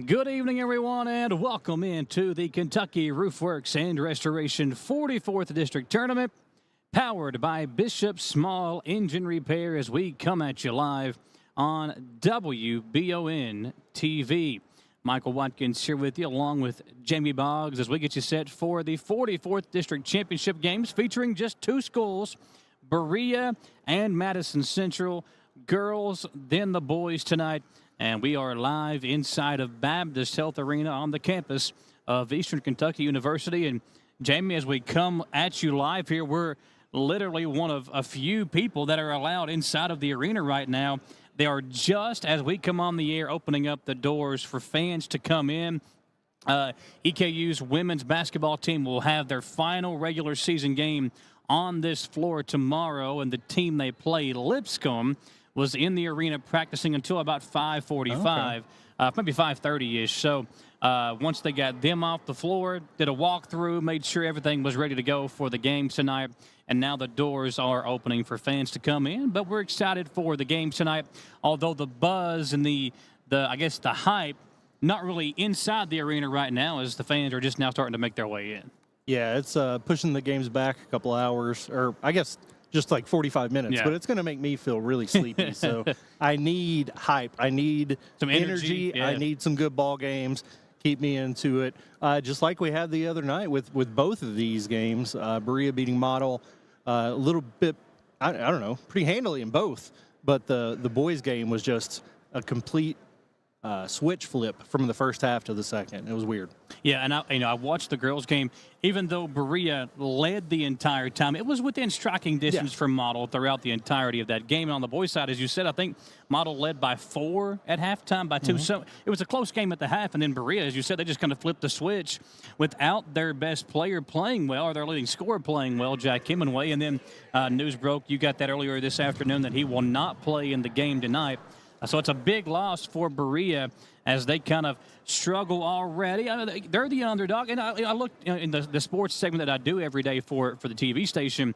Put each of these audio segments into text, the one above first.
Good evening, everyone, and welcome into the Kentucky Roofworks and Restoration 44th District Tournament, powered by Bishop Small Engine Repair, as we come at you live on WBON TV. Michael Watkins here with you, along with Jamie Boggs, as we get you set for the 44th District Championship games, featuring just two schools, Berea and Madison Central. Girls, then the boys tonight. And we are live inside of Baptist Health Arena on the campus of Eastern Kentucky University. And, Jamie, as we come at you live here, we're literally one of a few people that are allowed inside of the arena right now. They are just, as we come on the air, opening up the doors for fans to come in. EKU's women's basketball team will have their final regular season game on this floor tomorrow, and the team they play, Lipscomb, was in the arena practicing until about 5:45, maybe 5:30-ish. So once they got them off the floor, did a walkthrough, made sure everything was ready to go for the game tonight, and now the doors are opening for fans to come in. But we're excited for the game tonight, although the buzz and the hype, not really inside the arena right now, as the fans are just now starting to make their way in. Yeah, it's pushing the games back a couple hours, or I guess just like 45 minutes, but it's going to make me feel really sleepy. So I need hype. I need some energy. Yeah. I need some good ball games. Keep me into it. Just like we had the other night with both of these games, Berea beating Model a little bit, I don't know, pretty handily in both. But the boys' game was just a complete switch flip from the first half to the second. It was weird. Yeah, and I watched the girls' game. Even though Berea led the entire time, it was within striking distance from Model throughout the entirety of that game. And on the boys' side, as you said, I think Model led by 4 at halftime, by 2. So it was a close game at the half. And then Berea, as you said, they just kind of flipped the switch without their best player playing well, or their leading scorer playing well, Jack Hemingway. And then news broke, you got that earlier this afternoon, that he will not play in the game tonight. So it's a big loss for Berea as they kind of struggle already. They're the underdog. And I looked in the sports segment that I do every day for the TV station.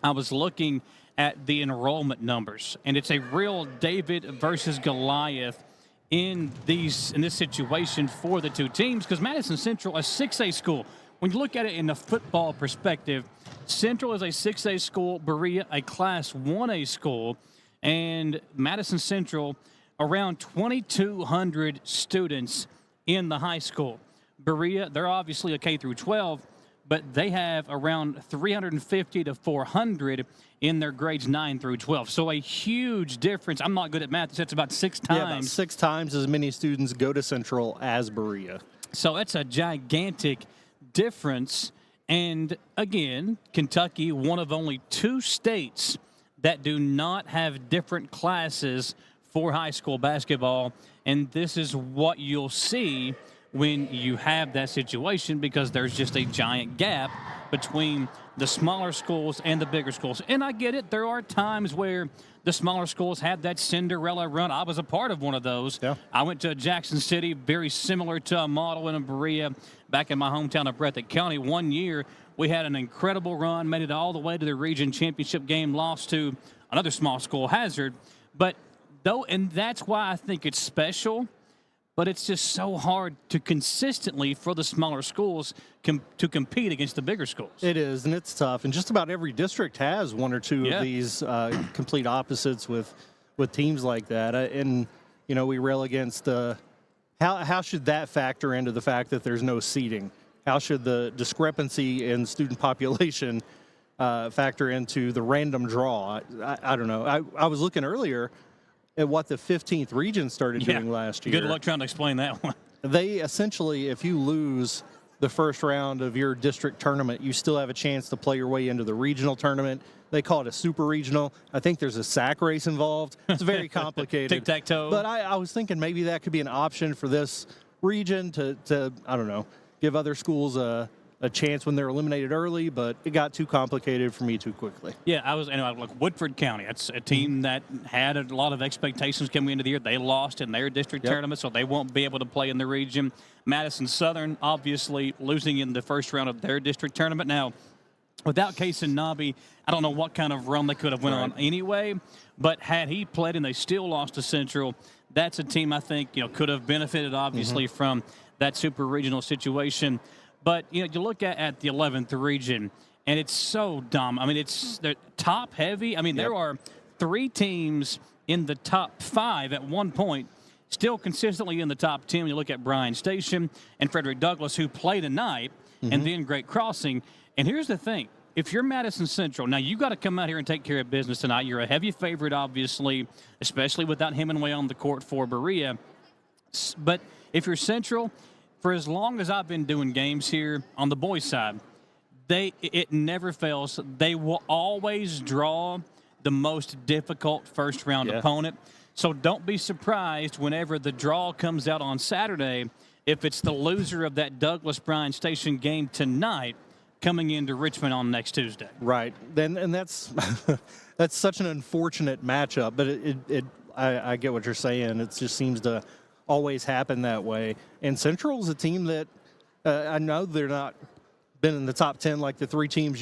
I was looking at the enrollment numbers, and it's a real David versus Goliath in this situation for the two teams, because Madison Central, a 6A school, when you look at it in the football perspective, Central is a 6A school, Berea a Class 1A school. And Madison Central, around 2,200 students in the high school. Berea, they're obviously a K through 12, but they have around 350 to 400 in their grades 9 through 12. So a huge difference. I'm not good at math. It's about 6 times. Yeah, about 6 times as many students go to Central as Berea. So it's a gigantic difference. And again, Kentucky, one of only 2 states that do not have different classes for high school basketball. And this is what you'll see when you have that situation, because there's just a giant gap between the smaller schools and the bigger schools. And I get it. There are times where the smaller schools have that Cinderella run. I was a part of one of those. Yeah. I went to Jackson City, very similar to a Model in Berea, back in my hometown of Breathitt County. One year, we had an incredible run, made it all the way to the region championship game, lost to another small school, Hazard. And that's why I think it's special, but it's just so hard to consistently, for the smaller schools, to compete against the bigger schools. It is, and it's tough. And just about every district has one or two of these complete opposites with teams like that. And, we rail against how should that factor into the fact that there's no seeding? How should the discrepancy in student population factor into the random draw? I don't know. I was looking earlier at what the 15th region started doing last year. Good luck trying to explain that one. They essentially, if you lose the first round of your district tournament, you still have a chance to play your way into the regional tournament. They call it a super regional. I think there's a sack race involved. It's very complicated. Tic-tac-toe. But I was thinking maybe that could be an option for this region to I don't know, give other schools a chance when they're eliminated early, but it got too complicated for me too quickly. Yeah, I like Woodford County. That's a team that had a lot of expectations coming into the year. They lost in their district tournament, so they won't be able to play in the region. Madison Southern, obviously, losing in the first round of their district tournament. Now, without Case and Nobby, I don't know what kind of run they could have went on anyway, but had he played and they still lost to Central, that's a team I think, could have benefited, obviously, from that super regional situation. But, you look at the 11th region, and it's so dumb. I mean, they're top heavy. I mean, there are 3 teams in the top 5 at one point, still consistently in the top 10. When you look at Bryan Station and Frederick Douglass, who play tonight, and then Great Crossing. And here's the thing. If you're Madison Central, now you got to come out here and take care of business tonight. You're a heavy favorite, obviously, especially without Hemingway on the court for Berea. But if you're Central, for as long as I've been doing games here on the boys' side, it never fails. They will always draw the most difficult first-round opponent. So don't be surprised whenever the draw comes out on Saturday if it's the loser of that Douglas-Bryan Station game tonight coming into Richmond on next Tuesday. Right. And that's that's such an unfortunate matchup, but I get what you're saying. It just seems to always happen that way. And Central's a team that I know they're not been in the top 10 like the 3 teams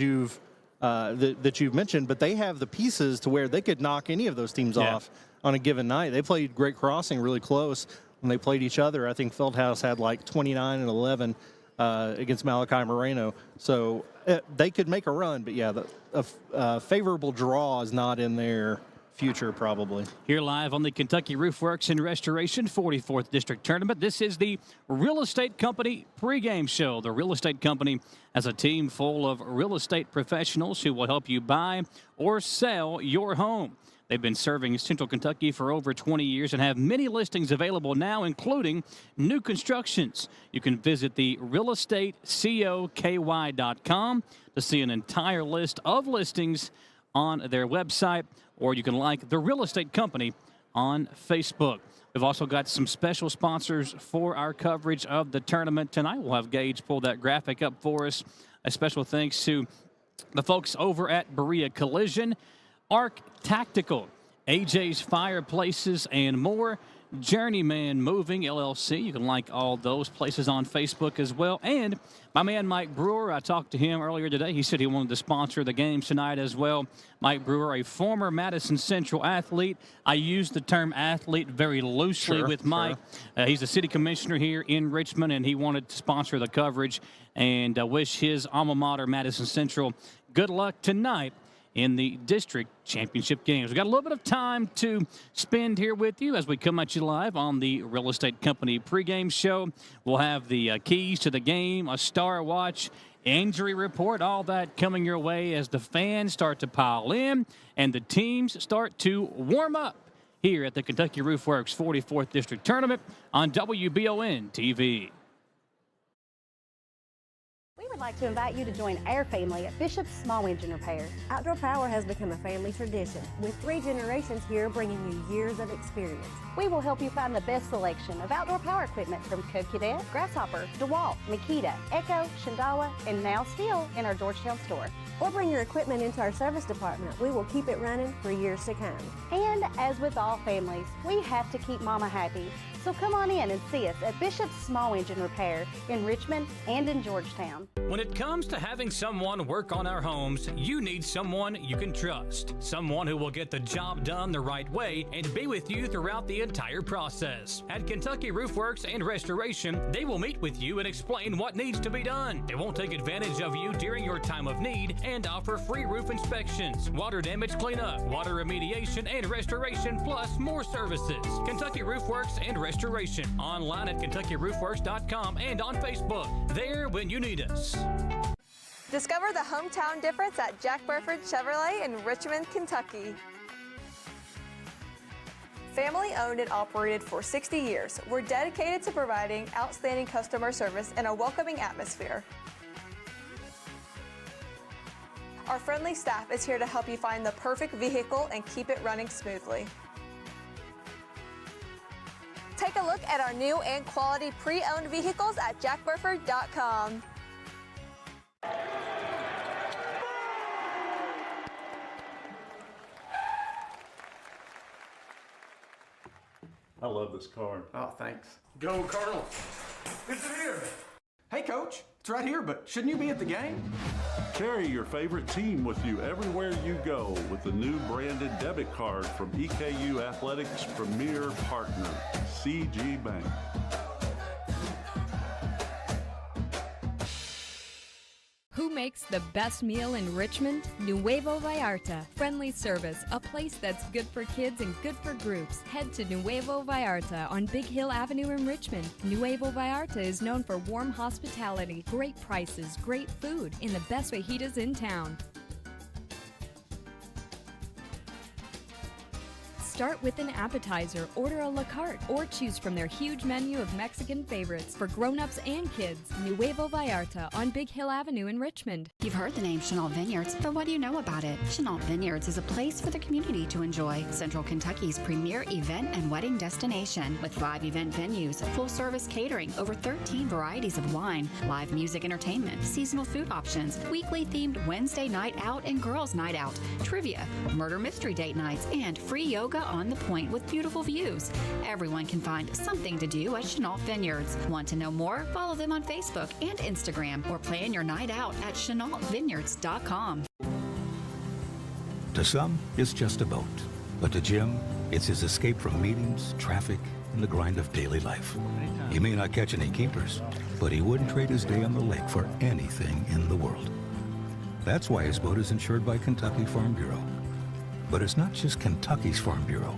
that you've mentioned, but they have the pieces to where they could knock any of those teams off on a given night. They played Great Crossing really close when they played each other. I think Feldhouse had like 29 and 11 against Malachi Moreno. So they could make a run, but a favorable draw is not in their future probably. Here live on the Kentucky Roofworks and Restoration 44th District Tournament. This is the Real Estate Company pregame show. The Real Estate Company has a team full of real estate professionals who will help you buy or sell your home. They've been serving Central Kentucky for over 20 years and have many listings available now, including new constructions. You can visit the realestatecoky.com to see an entire list of listings on their website, or you can like the Real Estate Company on Facebook. We've also got some special sponsors for our coverage of the tournament tonight. We'll have Gage pull that graphic up for us. A special thanks to the folks over at Berea Collision, Arc Tactical, AJ's Fireplaces, and more. Journeyman Moving, LLC. You can like all those places on Facebook as well. And my man Mike Brewer, I talked to him earlier today. He said he wanted to sponsor the games tonight as well. Mike Brewer, a former Madison Central athlete. I use the term athlete very loosely with Mike. He's a city commissioner here in Richmond, and he wanted to sponsor the coverage and wish his alma mater, Madison Central, good luck tonight in the district championship games. We've got a little bit of time to spend here with you as we come at you live on the Real Estate Company pregame show. We'll have the keys to the game, a star watch, injury report, all that coming your way as the fans start to pile in and the teams start to warm up here at the Kentucky Roofworks 44th District Tournament on WBON TV. We would like to invite you to join our family at Bishop's Small Engine Repair. Outdoor Power has become a family tradition, with 3 generations here bringing you years of experience. We will help you find the best selection of outdoor power equipment from Code Cadet, Grasshopper, DeWalt, Makita, Echo, Shindawa, and now still in our Georgetown store. Or bring your equipment into our service department. We will keep it running for years to come. And as with all families, we have to keep Mama happy. So come on in and see us at Bishop's Small Engine Repair in Richmond and in Georgetown. When it comes to having someone work on our homes, you need someone you can trust. Someone who will get the job done the right way and be with you throughout the entire process. At Kentucky Roofworks and Restoration, they will meet with you and explain what needs to be done. They won't take advantage of you during your time of need and offer free roof inspections, water damage cleanup, water remediation, and restoration, plus more services. Kentucky Roofworks and Restoration. Online at KentuckyRoofworks.com and on Facebook. There when you need us. Discover the hometown difference at Jack Burford Chevrolet in Richmond, Kentucky. Family owned and operated for 60 years, we're dedicated to providing outstanding customer service and a welcoming atmosphere. Our friendly staff is here to help you find the perfect vehicle and keep it running smoothly. Take a look at our new and quality pre-owned vehicles at jackburford.com. I love this car. Oh, thanks. Go Cardinals! It's here! Hey, Coach, it's right here, but shouldn't you be at the game? Carry your favorite team with you everywhere you go with the new branded debit card from EKU Athletics' premier partner, CG Bank. Who makes the best meal in Richmond? Nuevo Vallarta. Friendly service, a place that's good for kids and good for groups. Head to Nuevo Vallarta on Big Hill Avenue in Richmond. Nuevo Vallarta is known for warm hospitality, great prices, great food, and the best fajitas in town. Start with an appetizer, order a la carte, or choose from their huge menu of Mexican favorites for grown-ups and kids. Nuevo Vallarta on Big Hill Avenue in Richmond. You've heard the name Chenault Vineyards, but what do you know about it? Chenault Vineyards is a place for the community to enjoy. Central Kentucky's premier event and wedding destination with 5 event venues, full-service catering, over 13 varieties of wine, live music entertainment, seasonal food options, weekly themed Wednesday night out and girls night out, trivia, murder mystery date nights, and free yoga on the point with beautiful views. Everyone can find something to do at Chenault Vineyards. Want to know more? Follow them on Facebook and Instagram or plan your night out at chenaultvineyards.com. To some, it's just a boat. But to Jim, it's his escape from meetings, traffic, and the grind of daily life. He may not catch any keepers, but he wouldn't trade his day on the lake for anything in the world. That's why his boat is insured by Kentucky Farm Bureau. But it's not just Kentucky's Farm Bureau.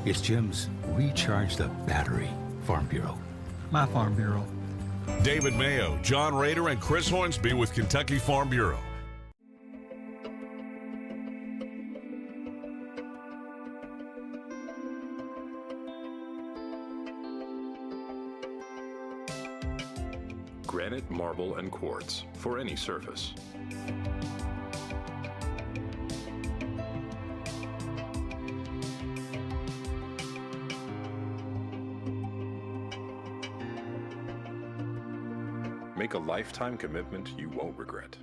It's Jim's Recharge the Battery Farm Bureau. My Farm Bureau. David Mayo, John Rader, and Chris Hornsby with Kentucky Farm Bureau. Granite, marble, and quartz for any surface. Make a lifetime commitment you won't regret.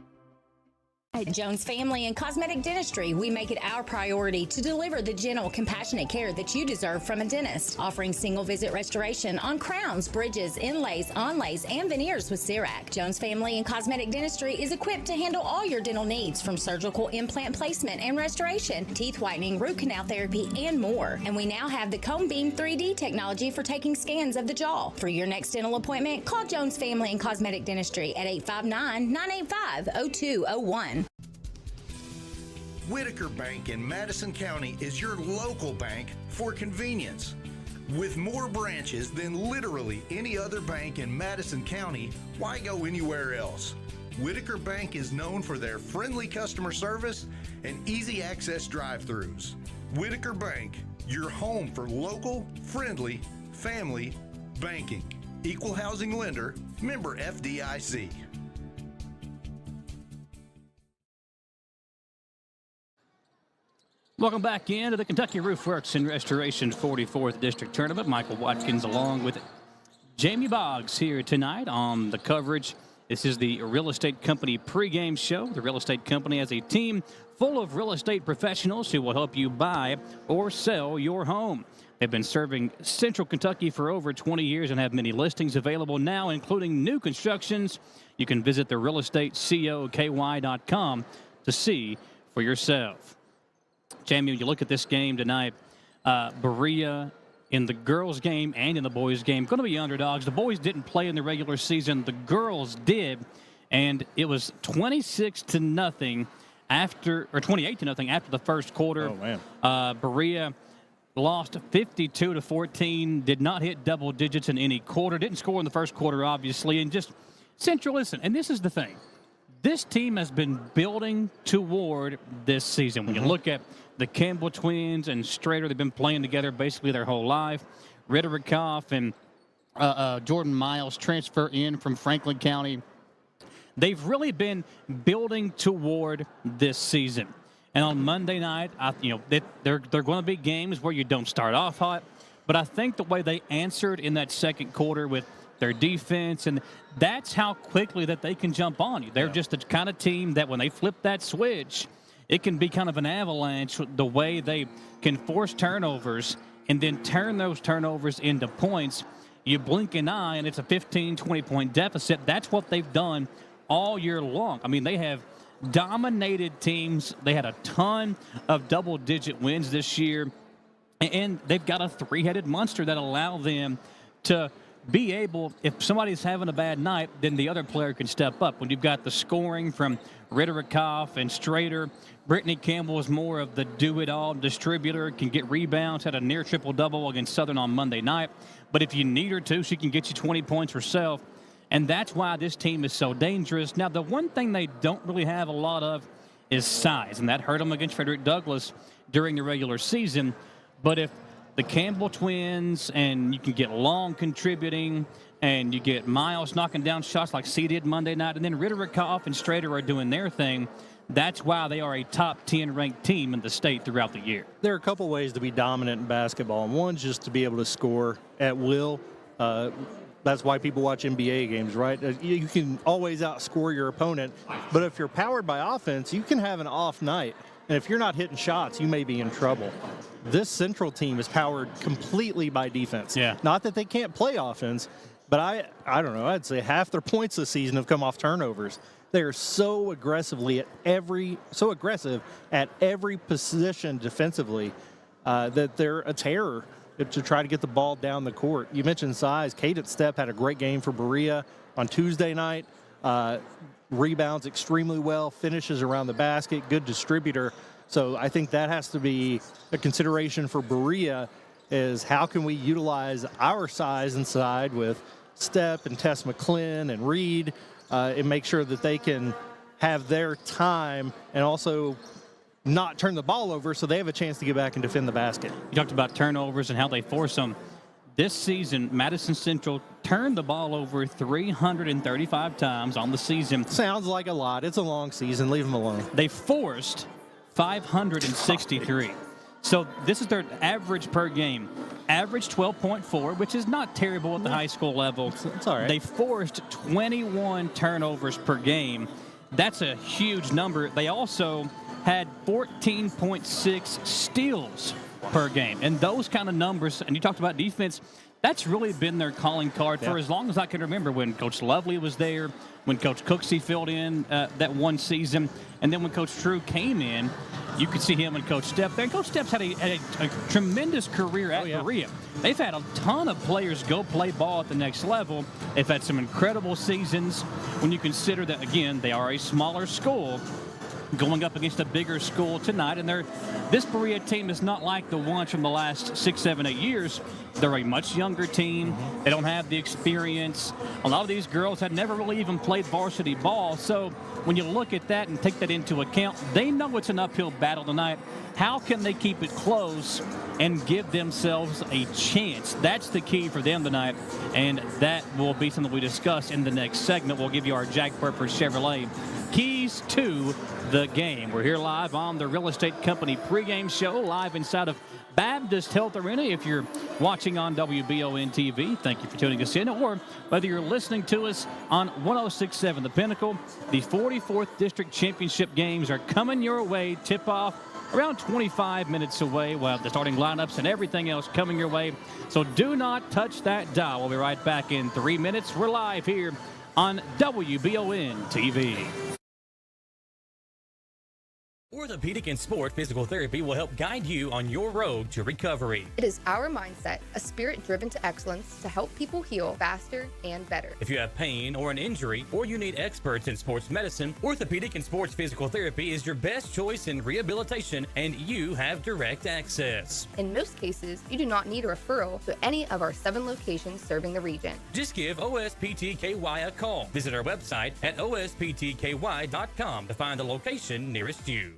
At Jones Family and Cosmetic Dentistry, we make it our priority to deliver the gentle, compassionate care that you deserve from a dentist. Offering single-visit restoration on crowns, bridges, inlays, onlays, and veneers with CERAC. Jones Family and Cosmetic Dentistry is equipped to handle all your dental needs, from surgical implant placement and restoration, teeth whitening, root canal therapy, and more. And we now have the Cone Beam 3D technology for taking scans of the jaw. For your next dental appointment, call Jones Family and Cosmetic Dentistry at 859-985-0201. Whitaker Bank in Madison County is your local bank for convenience. With more branches than literally any other bank in Madison County, why go anywhere else? Whitaker Bank is known for their friendly customer service and easy access drive-thrus. Whitaker Bank, your home for local, friendly, family banking. Equal housing lender, member FDIC. Welcome back into the Kentucky Roofworks and Restoration 44th District Tournament. Michael Watkins along with Jamie Boggs here tonight on the coverage. This is the Real Estate Company pregame show. The Real Estate Company has a team full of real estate professionals who will help you buy or sell your home. They've been serving Central Kentucky for over 20 years and have many listings available now, including new constructions. You can visit the realestatecoky.com to see for yourself. Jamie, when you look at this game tonight, Berea in the girls' game and in the boys' game, going to be underdogs. The boys didn't play in the regular season. The girls did, and it was 26-0 after, or 28-0 after the first quarter. Oh, man. Berea lost 52-14, did not hit double digits in any quarter, didn't score in the first quarter, obviously, and just Central, listen, and this is the thing. This team has been building toward this season. When you look at the Campbell twins and Strader, they've been playing together basically their whole life. Ritterikoff and Jordan Miles transfer in from Franklin County. They've really been building toward this season. And on Monday night, they're going to be games where you don't start off hot. But I think the way they answered in that second quarter with their defense, and that's how quickly that they can jump on you. They're just the kind of team that when they flip that switch, it can be kind of an avalanche the way they can force turnovers and then turn those turnovers into points. You blink an eye, and it's a 15, 20-point deficit. That's what they've done all year long. I mean, they have dominated teams. They had a ton of double-digit wins this year, and they've got a three-headed monster that allow them to be able, if somebody's having a bad night, then the other player can step up. When you've got the scoring from Ritterikoff and Strader, Brittany Campbell is more of the do-it-all distributor, can get rebounds, had a near triple-double against Southern on Monday night. But if you need her to, she can get you 20 points herself. And that's why this team is so dangerous. Now, the one thing they don't really have a lot of is size, and that hurt them against Frederick Douglass during the regular season. But if the Campbell twins and you can get Long contributing and you get Miles knocking down shots like C did Monday night, and then Ritterikoff and Strader are doing their thing, that's why they are a top 10 ranked team in the state throughout the year. There are a couple ways to be dominant in basketball, and one's just to be able to score at will. That's why people watch NBA games, right? You can always outscore your opponent, but if you're powered by offense, you can have an off night. And if you're not hitting shots, you may be in trouble. This Central team is powered completely by defense. Yeah. Not that they can't play offense, but I don't know, I'd say half their points this season have come off turnovers. They are so aggressive at every position defensively that they're a terror to try to get the ball down the court. You mentioned size. Cadence Stepp had a great game for Berea on Tuesday night. Rebounds extremely well, finishes around the basket, good distributor. So I think that has to be a consideration for Berea, is how can we utilize our size inside with Stepp and Tess McClin and Reed and make sure that they can have their time and also not turn the ball over so they have a chance to get back and defend the basket. You talked about turnovers and how they force them. This season, Madison Central turned the ball over 335 times on the season. Sounds like a lot. It's a long season. Leave them alone. They forced 563. So this is their average per game. Average 12.4, which is not terrible at the high school level. It's all right. They forced 21 turnovers per game. That's a huge number. They also had 14.6 steals per game. And those kind of numbers, and you talked about defense, that's really been their calling card for as long as I can remember, when Coach Lovely was there, when Coach Cooksey filled in that one season, and then when Coach True came in, you could see him and Coach Stepp there. And Coach Stepp's had a tremendous career at Berea. They've had a ton of players go play ball at the next level. They've had some incredible seasons when you consider that, again, they are a smaller school going up against a bigger school tonight. And this Berea team is not like the ones from the last 6, 7, 8 years. They're a much younger team. They don't have the experience. A lot of these girls had never really even played varsity ball. So when you look at that and take that into account, they know it's an uphill battle tonight. How can they keep it close and give themselves a chance? That's the key for them tonight, and that will be something we discuss in the next segment. We'll give you our Jack Purpose Chevrolet keys to the game. We're here live on the Real Estate Company pregame show, live inside of Baptist Health Arena. If you're watching on WBON TV, thank you for tuning us in, or whether you're listening to us on 106.7 The Pinnacle, the 44th District Championship games are coming your way. Tip-off around 25 minutes away. We'll have the starting lineups and everything else coming your way. So do not touch that dial. We'll be right back in 3 minutes. We're live here on WBON TV. Orthopedic and Sport Physical Therapy will help guide you on your road to recovery. It is our mindset, a spirit driven to excellence, to help people heal faster and better. If you have pain or an injury, or you need experts in sports medicine, Orthopedic and Sports Physical Therapy is your best choice in rehabilitation, and you have direct access. In most cases, you do not need a referral to any of our 7 locations serving the region. Just give OSPTKY a call. Visit our website at osptky.com to find the location nearest you.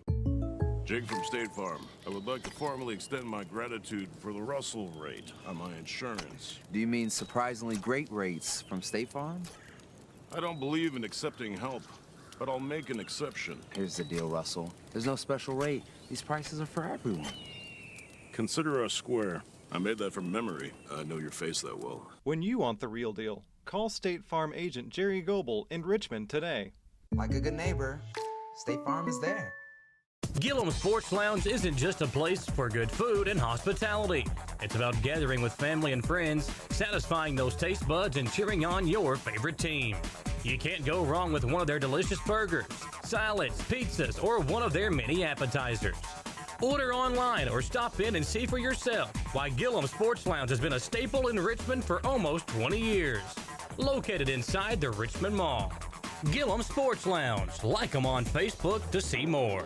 Jake from State Farm. I would like to formally extend my gratitude for the Russell rate on my insurance. Do you mean surprisingly great rates from State Farm? I don't believe in accepting help, but I'll make an exception. Here's the deal, Russell. There's no special rate. These prices are for everyone. Consider us square. I made that from memory. I know your face that well. When you want the real deal, call State Farm agent Jerry Goebel in Richmond today. Like a good neighbor, State Farm is there. Gillum Sports Lounge isn't just a place for good food and hospitality. It's about gathering with family and friends, satisfying those taste buds, and cheering on your favorite team. You can't go wrong with one of their delicious burgers, salads, pizzas, or one of their many appetizers. Order online or stop in and see for yourself why Gillum Sports Lounge has been a staple in Richmond for almost 20 years. Located inside the Richmond Mall. Gillum Sports Lounge. Like them on Facebook to see more.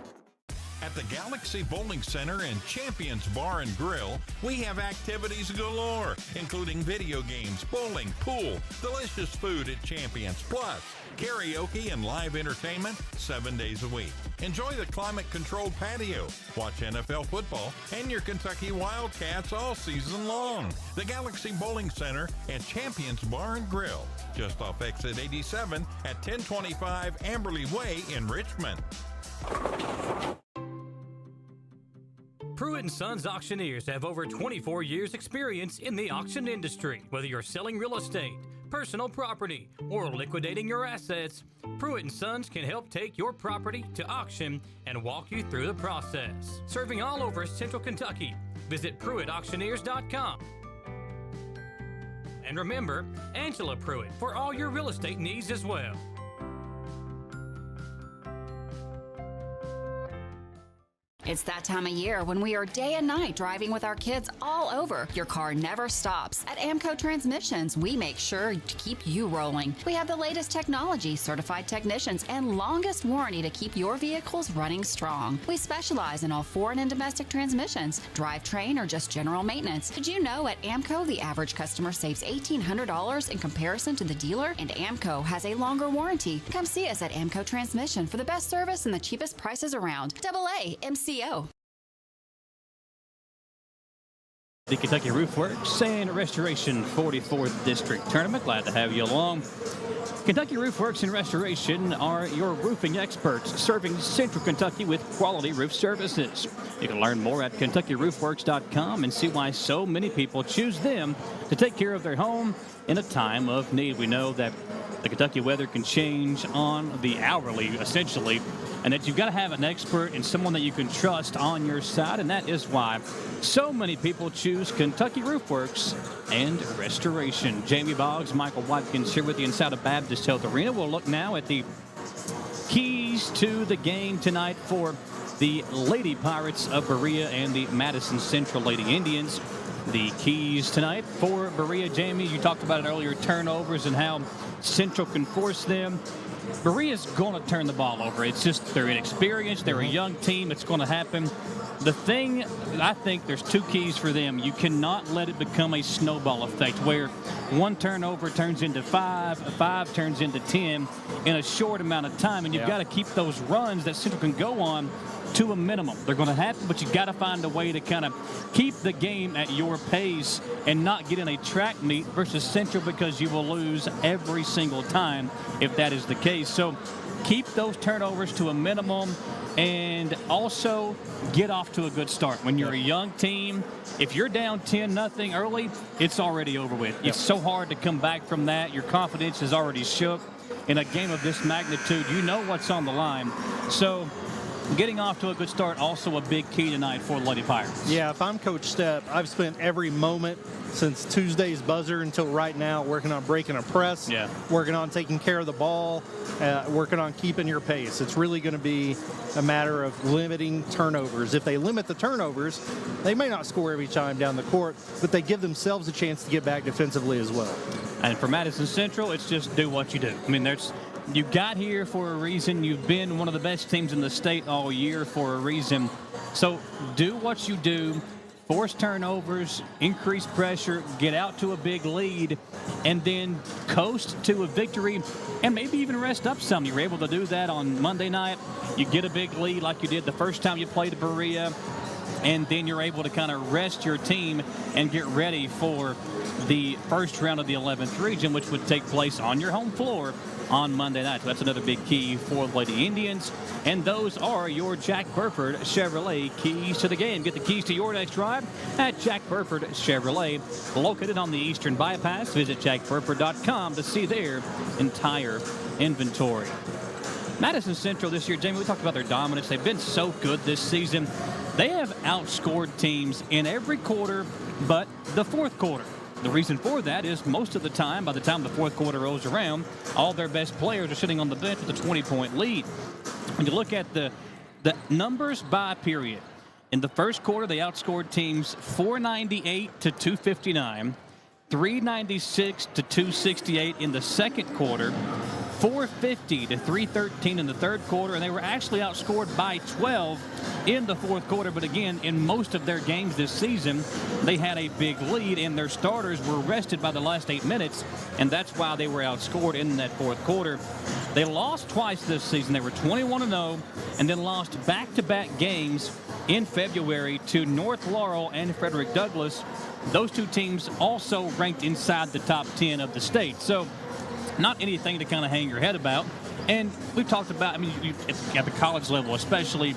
At the Galaxy Bowling Center and Champions Bar and Grill, we have activities galore, including video games, bowling, pool, delicious food at Champions, plus karaoke and live entertainment 7 days a week. Enjoy the climate-controlled patio, watch NFL football, and your Kentucky Wildcats all season long. The Galaxy Bowling Center and Champions Bar and Grill, just off exit 87 at 1025 Amberley Way in Richmond. Pruitt & Sons Auctioneers have over 24 years experience in the auction industry. Whether you're selling real estate, personal property, or liquidating your assets, Pruitt & Sons can help take your property to auction and walk you through the process. Serving all over Central Kentucky, visit PruittAuctioneers.com. And remember, Angela Pruitt for all your real estate needs as well. It's that time of year when we are day and night driving with our kids all over. Your car never stops. At AMCO Transmissions, we make sure to keep you rolling. We have the latest technology, certified technicians, and longest warranty to keep your vehicles running strong. We specialize in all foreign and domestic transmissions, drivetrain, or just general maintenance. Did you know at AMCO the average customer saves $1,800 in comparison to the dealer? And AMCO has a longer warranty. Come see us at AMCO Transmission for the best service and the cheapest prices around. AA MCO. The Kentucky Roof Works and Restoration 44th District Tournament. Glad to have you along. Kentucky Roof Works and Restoration are your roofing experts, serving Central Kentucky with quality roof services. You can learn more at KentuckyRoofWorks.com and see why so many people choose them to take care of their home in a time of need. We know that the Kentucky weather can change on the hourly, essentially, and that you've got to have an expert and someone that you can trust on your side, and that is why so many people choose Kentucky Roof Works and Restoration. Jamie Boggs, Michael Watkins here with you inside of Baptist Health Arena. We'll look now at the keys to the game tonight for the Lady Pirates of Berea and the Madison Central Lady Indians. The keys tonight for Berea, Jamie, you talked about it earlier, turnovers and how Central can force them. Berea's going to turn the ball over. It's just they're inexperienced. They're a young team. It's going to happen. The thing, I think there's two keys for them. You cannot let it become a snowball effect where one turnover turns into five turns into 10 in a short amount of time. And you've got to keep those runs that Central can go on to a minimum. They're going to happen, but you've got to find a way to kind of keep the game at your pace and not get in a track meet versus Central, because you will lose every single time if that is the case. So keep those turnovers to a minimum and also get off to a good start. When you're a young team, if you're down 10-0 early, it's already over with. It's so hard to come back from that. Your confidence is already shook. In a game of this magnitude, you know what's on the line. So getting off to a good start, also a big key tonight for the Lady Pirates. Yeah, if I'm Coach Stepp, I've spent every moment since Tuesday's buzzer until right now working on breaking a press, working on taking care of the ball, working on keeping your pace. It's really going to be a matter of limiting turnovers. If they limit the turnovers, they may not score every time down the court, but they give themselves a chance to get back defensively as well. And for Madison Central, it's just do what you do. I mean, you got here for a reason. You've been one of the best teams in the state all year for a reason. So do what you do. Force turnovers, increase pressure, get out to a big lead, and then coast to a victory and maybe even rest up some. You were able to do that on Monday night. You get a big lead like you did the first time you played Berea, and then you're able to kind of rest your team and get ready for the first round of the 11th region, which would take place on your home floor on Monday night. So that's another big key for the Lady Indians. And those are your Jack Burford Chevrolet keys to the game. Get the keys to your next drive at Jack Burford Chevrolet, located on the Eastern Bypass. Visit jackburford.com to see their entire inventory. Madison Central this year, Jamie, we talked about their dominance. They've been so good this season. They have outscored teams in every quarter but the fourth quarter. The reason for that is most of the time, by the time the fourth quarter rolls around, all their best players are sitting on the bench with a 20-point lead. when you look at the numbers by period, in the first quarter, they outscored teams 498 to 259, 396 to 268 in the second quarter, 450 to 313 in the third quarter, and they were actually outscored by 12 in the fourth quarter. But again, in most of their games this season, they had a big lead, and their starters were rested by the last 8 minutes, and that's why they were outscored in that fourth quarter. They lost twice this season. They were 21-0, and then lost back-to-back games in February to North Laurel and Frederick Douglass. Those two teams also ranked inside the top 10 of the state. So not anything to kind of hang your head about. And we've talked about, I mean, at the college level especially,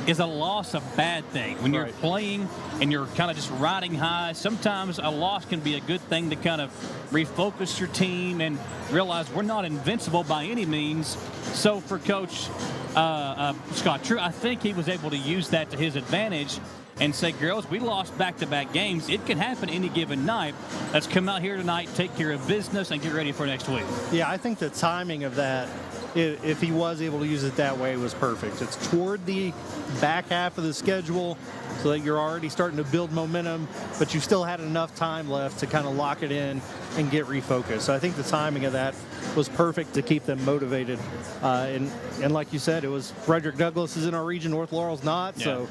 is a loss a bad thing? When you're playing and you're kind of just riding high, sometimes a loss can be a good thing to kind of refocus your team and realize we're not invincible by any means. So for Coach Scott True, I think he was able to use that to his advantage and say, girls, we lost back-to-back games. It can happen any given night. Let's come out here tonight, take care of business, and get ready for next week. Yeah, I think the timing of that, if he was able to use it that way, was perfect. It's toward the back half of the schedule so that you're already starting to build momentum, but you still had enough time left to kind of lock it in and get refocused. So I think the timing of that was perfect to keep them motivated. And like you said, it was Frederick Douglass is in our region, North Laurel's not. Yeah. So,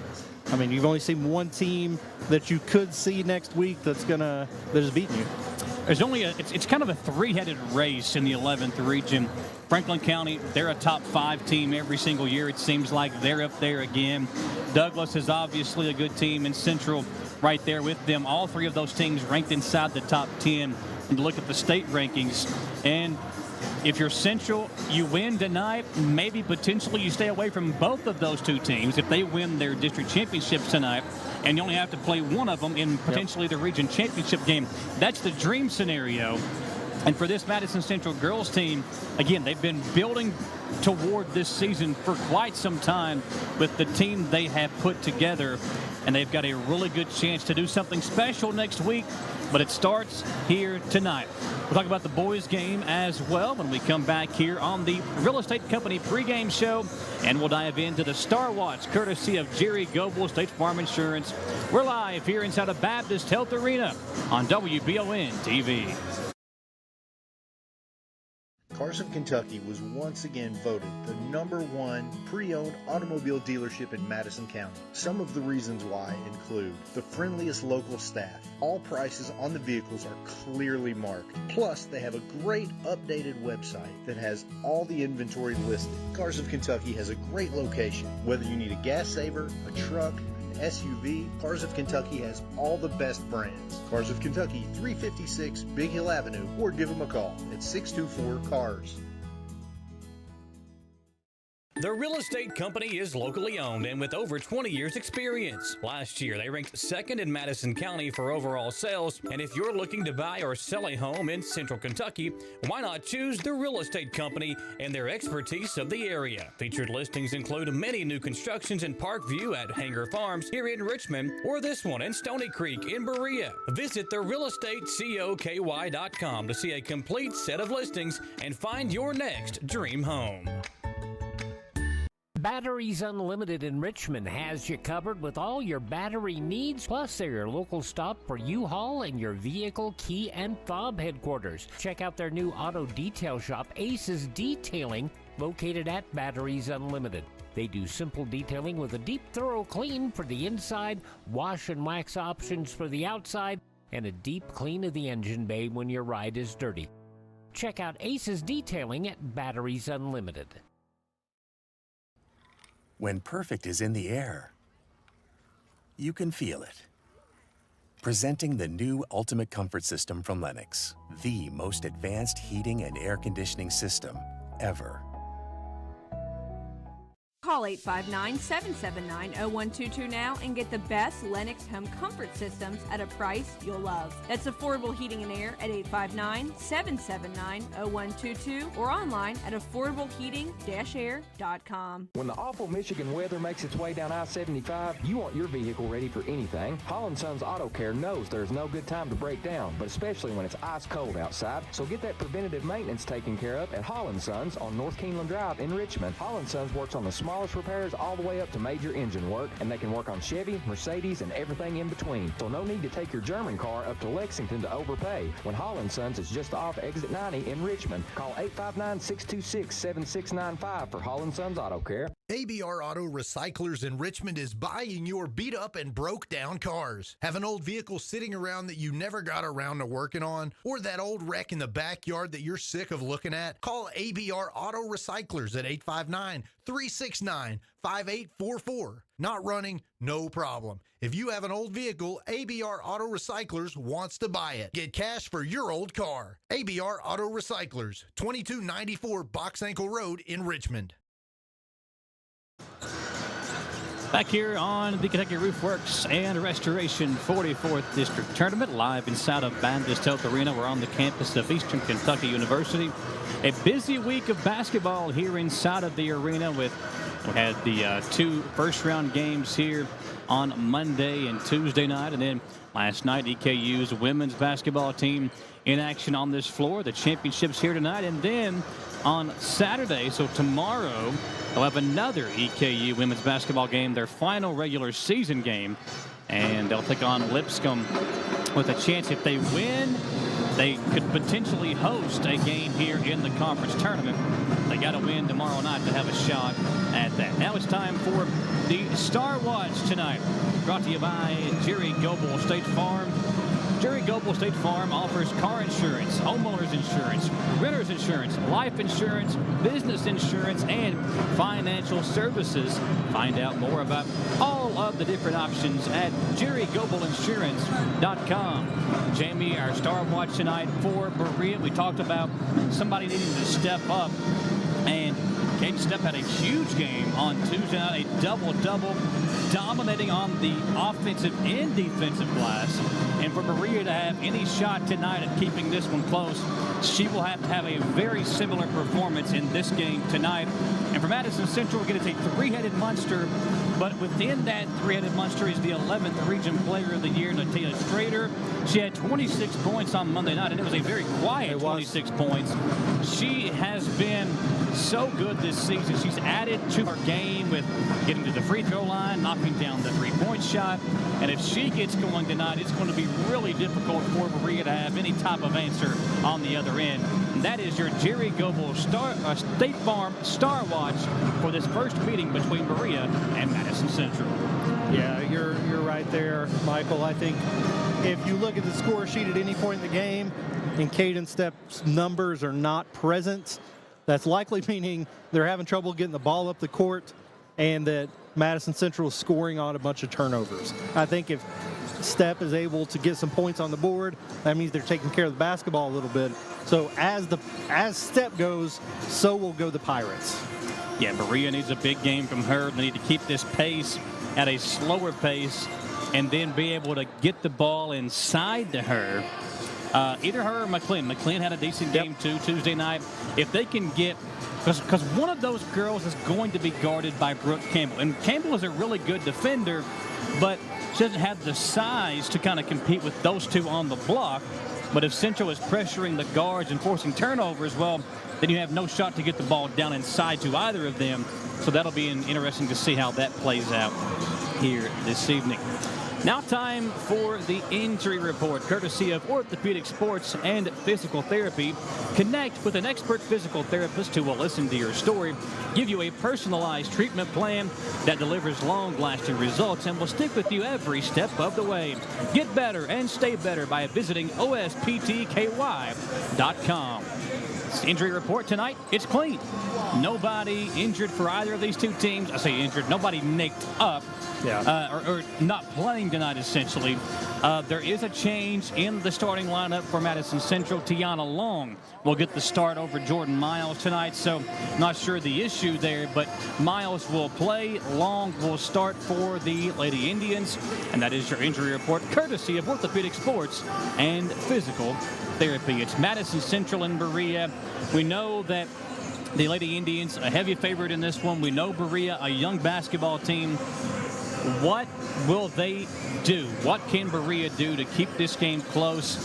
I mean, you've only seen one team that you could see next week that is beating you. There's only it's kind of a three-headed race in the 11th region. Franklin County, they're a top 5 team every single year. It seems like they're up there again. Douglass is obviously a good team, and Central right there with them. All three of those teams ranked inside the top 10. And look at the state rankings. And if you're Central, you win tonight, maybe potentially you stay away from both of those two teams if they win their district championships tonight, and you only have to play one of them in potentially the region championship game. That's the dream scenario. And for this Madison Central girls team, again, they've been building toward this season for quite some time with the team they have put together, and they've got a really good chance to do something special next week, but it starts here tonight. We'll talk about the boys game as well when we come back here on the Real Estate Company pregame show, and we'll dive into the Star Watch courtesy of Jerry Goebel, State Farm Insurance. We're live here inside of Baptist Health Arena on WBON TV. Carson, Kentucky was once again voted the #1 pre-owned automobile dealership in Madison County. Some of the reasons why include the friendliest local staff. All prices on the vehicles are clearly marked. Plus, they have a great updated website that has all the inventory listed. Cars of Kentucky has a great location. Whether you need a gas saver, a truck, SUV, Cars of Kentucky has all the best brands. Cars of Kentucky, 356 Big Hill Avenue, or give them a call at 624-CARS. The Real Estate Company is locally owned and with over 20 years experience. Last year, they ranked second in Madison County for overall sales. And if you're looking to buy or sell a home in Central Kentucky, why not choose the Real Estate Company and their expertise of the area? Featured listings include many new constructions in Parkview at Hanger Farms here in Richmond, or this one in Stony Creek in Berea. Visit therealestatecoky.com to see a complete set of listings and find your next dream home. Batteries Unlimited in Richmond has you covered with all your battery needs, plus they're your local stop for U-Haul and your vehicle key and fob headquarters. Check out their new auto detail shop, Aces Detailing, located at Batteries Unlimited. They do simple detailing with a deep, thorough clean for the inside, wash and wax options for the outside, and a deep clean of the engine bay when your ride is dirty. Check out Aces Detailing at Batteries Unlimited. When perfect is in the air, you can feel it. Presenting the new Ultimate Comfort System from Lennox, the most advanced heating and air conditioning system ever. Call 859-779-0122 now and get the best Lennox home comfort systems at a price you'll love. That's affordable heating and air at 859-779-0122 or online at affordableheating-air.com. When the awful Michigan weather makes its way down I-75, you want your vehicle ready for anything. Holland Sons Auto Care knows there's no good time to break down, but especially when it's ice cold outside. So get that preventative maintenance taken care of at Holland Sons on North Keeneland Drive in Richmond. Holland Sons works on the smallest repairs all the way up to major engine work, and they can work on Chevy, Mercedes, and everything in between. So no need to take your German car up to Lexington to overpay when Holland Sons is just off exit 90 in Richmond. Call 859-626-7695 for Holland Sons Auto Care. ABR Auto Recyclers in Richmond is buying your beat up and broke down cars. Have an old vehicle sitting around that you never got around to working on, or that old wreck in the backyard that you're sick of looking at? Call ABR Auto Recyclers at 859-369-5844. Not running? No problem. If you have an old vehicle, ABR Auto Recyclers wants to buy it. Get cash for your old car. ABR Auto Recyclers, 2294 Box Ankle Road in Richmond. Back here on the Kentucky Roofworks and Restoration 44th District Tournament, live inside of Baptist Health Arena. We're on the campus of Eastern Kentucky University. A busy week of basketball here inside of the arena. We had the two first-round games here on Monday and Tuesday night, and then last night EKU's women's basketball team in action on this floor. The championships here tonight, and then on Saturday, so tomorrow, they'll have another EKU women's basketball game, their final regular season game, and they'll take on Lipscomb with a chance. If they win, they could potentially host a game here in the conference tournament. They got to win tomorrow night to have a shot at that. Now it's time for the Star Watch tonight, brought to you by Jerry Goebel State Farm. Jerry Goebel State Farm offers car insurance, homeowners insurance, renters insurance, life insurance, business insurance, and financial services. Find out more about all of the different options at JerryGoebelInsurance.com. Jamie, our Star Watch tonight for Berea. We talked about somebody needing to step up, and Caden Stepp had a huge game on Tuesday night, a double-double, dominating on the offensive and defensive glass. And for Berea to have any shot tonight at keeping this one close, she will have to have a very similar performance in this game tonight. And for Madison Central, we're going to take three-headed monster, but within that three-headed monster is the 11th Region Player of the Year, Natia Strader. She had 26 points on Monday night, and it was a very quiet 26 points. She has been so good this season. She's added to her game with getting to the free throw line, knocking down the three-point shot. And if she gets going tonight, it's going to be really difficult for Berea to have any type of answer on the other end. And that is your Jerry Goebel State Farm Star Watch for this first meeting between Berea and Madison Central. Yeah, you're right there, Michael. I think if you look at the score sheet at any point in the game and Caden Stepp's numbers are not present, that's likely meaning they're having trouble getting the ball up the court and that Madison Central is scoring on a bunch of turnovers. I think if Stepp is able to get some points on the board, that means they're taking care of the basketball a little bit. So as Stepp goes, so will go the Pirates. Yeah, Berea needs a big game from her. They need to keep this pace at a slower pace and then be able to get the ball inside to her. Either her or McLean. McLean had a decent game too Tuesday night. If they can get, because one of those girls is going to be guarded by Brooke Campbell. And Campbell is a really good defender, but she doesn't have the size to kind of compete with those two on the block. But if Central is pressuring the guards and forcing turnovers, well, then you have no shot to get the ball down inside to either of them. So that'll be interesting to see how that plays out here this evening. Now time for the injury report, courtesy of Orthopedic Sports and Physical Therapy. Connect with an expert physical therapist who will listen to your story, give you a personalized treatment plan that delivers long-lasting results and will stick with you every step of the way. Get better and stay better by visiting osptky.com. Injury report tonight, it's clean. Nobody injured for either of these two teams. I say injured, nobody nicked up. or not playing tonight, essentially. There is a change in the starting lineup for Madison Central. Tiana Long will get the start over Jordan Miles tonight, so not sure the issue there, but Miles will play. Long will start for the Lady Indians, and that is your injury report, courtesy of Orthopedic Sports and Physical Therapy. It's Madison Central and Berea. We know that the Lady Indians, a heavy favorite in this one. We know Berea, a young basketball team. What will they do? What can Berea do to keep this game close?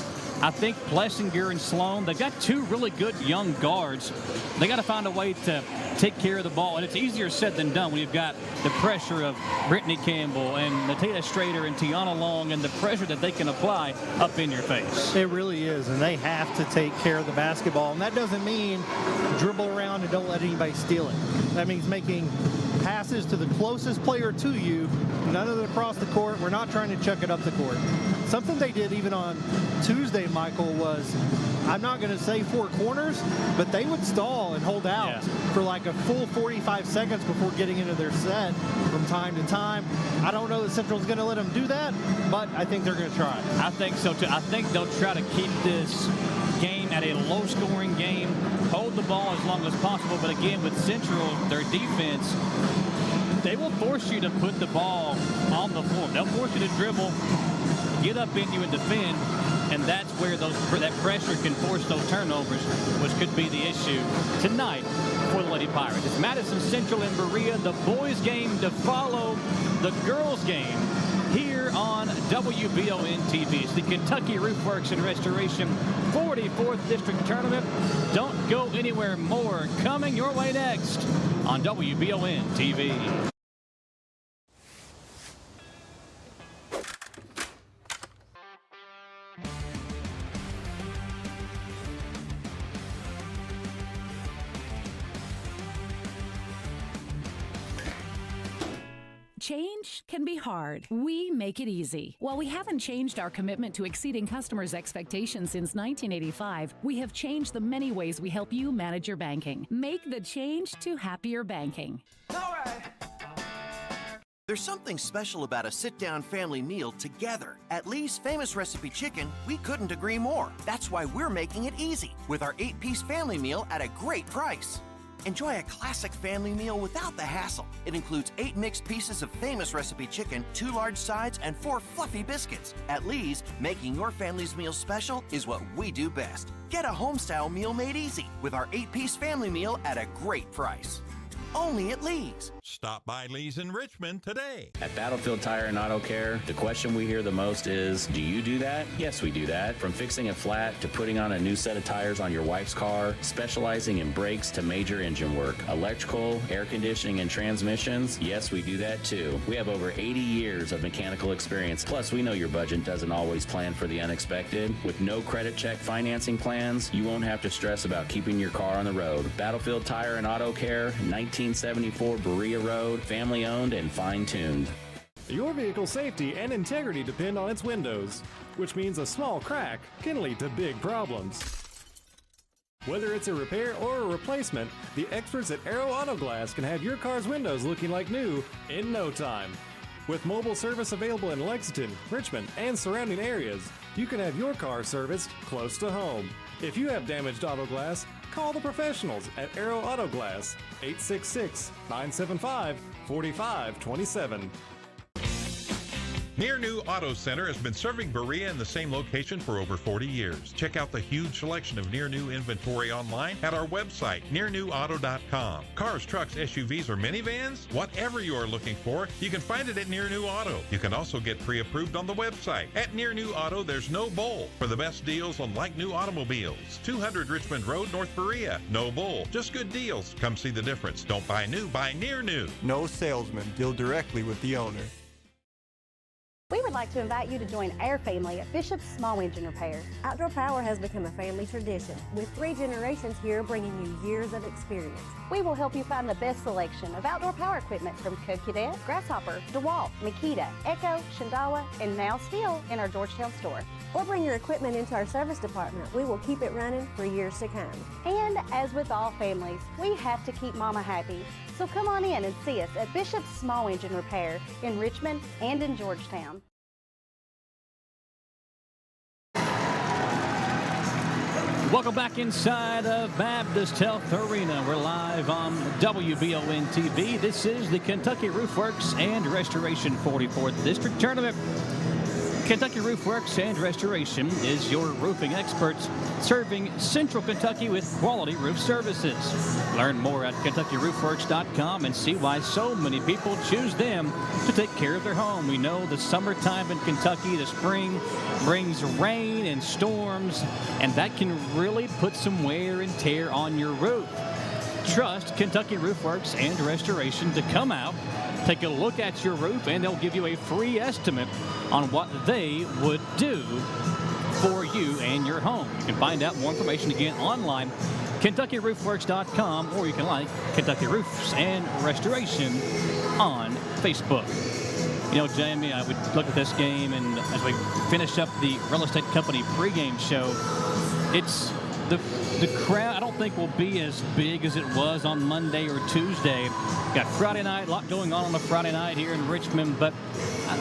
I think Plessinger and Sloan, they've got two really good young guards. They got to find a way to take care of the ball, and it's easier said than done when you've got the pressure of Brittany Campbell and Natina Strader and Tiana Long and the pressure that they can apply up in your face. It really is, and they have to take care of the basketball, and that doesn't mean dribble around and don't let anybody steal it. That means making passes to the closest player to you, none of it across the court. We're not trying to chuck it up the court. Something they did even on Tuesday, Michael, was, I'm not going to say four corners, but they would stall and hold out for like a full 45 seconds before getting into their set from time to time. I don't know that Central's going to let them do that, but I think they're going to try. I think so, too. I think they'll try to keep this game at a low-scoring game, hold the ball as long as possible, but again, with Central, their defense, they will force you to put the ball on the floor. They'll force you to dribble, get up in you and defend, and that's where that pressure can force those turnovers, which could be the issue tonight for the Lady Pirates. It's Madison Central and Berea, the boys' game to follow the girls' game here on WBON TV. It's the Kentucky Roofworks and Restoration 44th District Tournament. Don't go anywhere. More coming your way next on WBON TV. Change can be hard. We make it easy. While we haven't changed our commitment to exceeding customers' expectations since 1985, we have changed the many ways we help you manage your banking. Make the change to happier banking. All right. There's something special about a sit-down family meal together. At Lee's Famous Recipe Chicken, we couldn't agree more. That's why we're making it easy with our 8-piece family meal at a great price. Enjoy a classic family meal without the hassle. It includes 8 mixed pieces of Famous Recipe Chicken, 2 large sides, and 4 fluffy biscuits. At Lee's, making your family's meal special is what we do best. Get a home-style meal made easy with our 8-piece family meal at a great price. Only at Lee's. Stop by Lee's in Richmond today. At Battlefield Tire and Auto Care, the question we hear the most is, do you do that? Yes, we do that. From fixing a flat to putting on a new set of tires on your wife's car, specializing in brakes to major engine work, electrical, air conditioning, and transmissions, yes, we do that too. We have over 80 years of mechanical experience. Plus, we know your budget doesn't always plan for the unexpected. With no credit check financing plans, you won't have to stress about keeping your car on the road. Battlefield Tire and Auto Care, 1974 Berea Road, family owned and fine-tuned. Your vehicle's safety and integrity depend on its windows, which means a small crack can lead to big problems. Whether it's a repair or a replacement, the experts at Aero Auto Glass can have your car's windows looking like new in no time. With mobile service available in Lexington, Richmond, and surrounding areas, you can have your car serviced close to home. If you have damaged auto glass, call the professionals at Aero Auto Glass, 866-975-4527. Near New Auto Center has been serving Berea in the same location for over 40 years. Check out the huge selection of Near New inventory online at our website, nearnewauto.com. Cars, trucks, SUVs, or minivans? Whatever you are looking for, you can find it at Near New Auto. You can also get pre-approved on the website. At Near New Auto, there's no bull. For the best deals on like new automobiles. 200 Richmond Road, North Berea. No bull, just good deals. Come see the difference. Don't buy new, buy Near New. No salesman. Deal directly with the owner. We would like to invite you to join our family at Bishop's Small Engine Repair. Outdoor Power has become a family tradition, with 3 generations here bringing you years of experience. We will help you find the best selection of outdoor power equipment from Code Cadet, Grasshopper, DeWalt, Makita, Echo, Shindawa, and now still in our Georgetown store. Or bring your equipment into our service department. We will keep it running for years to come. And as with all families, we have to keep Mama happy. So come on in and see us at Bishop's Small Engine Repair in Richmond and in Georgetown. Welcome back inside of Baptist Health Arena. We're live on WBON TV. This is the Kentucky Roofworks and Restoration 44th District Tournament. Kentucky Roofworks and Restoration is your roofing experts, serving Central Kentucky with quality roof services. Learn more at KentuckyRoofworks.com and see why so many people choose them to take care of their home. We know the summertime in Kentucky, the spring, brings rain and storms, and that can really put some wear and tear on your roof. Trust Kentucky Roofworks and Restoration to come out, take a look at your roof, and they'll give you a free estimate on what they would do for you and your home. You can find out more information again online, KentuckyRoofworks.com, or you can like Kentucky Roofs and Restoration on Facebook. You know, Jamie, I would look at this game, and as we finish up the Real Estate Company pregame show, it's the crowd I don't think will be as big as it was on Monday or Tuesday. Got Friday night, a lot going on a Friday night here in Richmond, but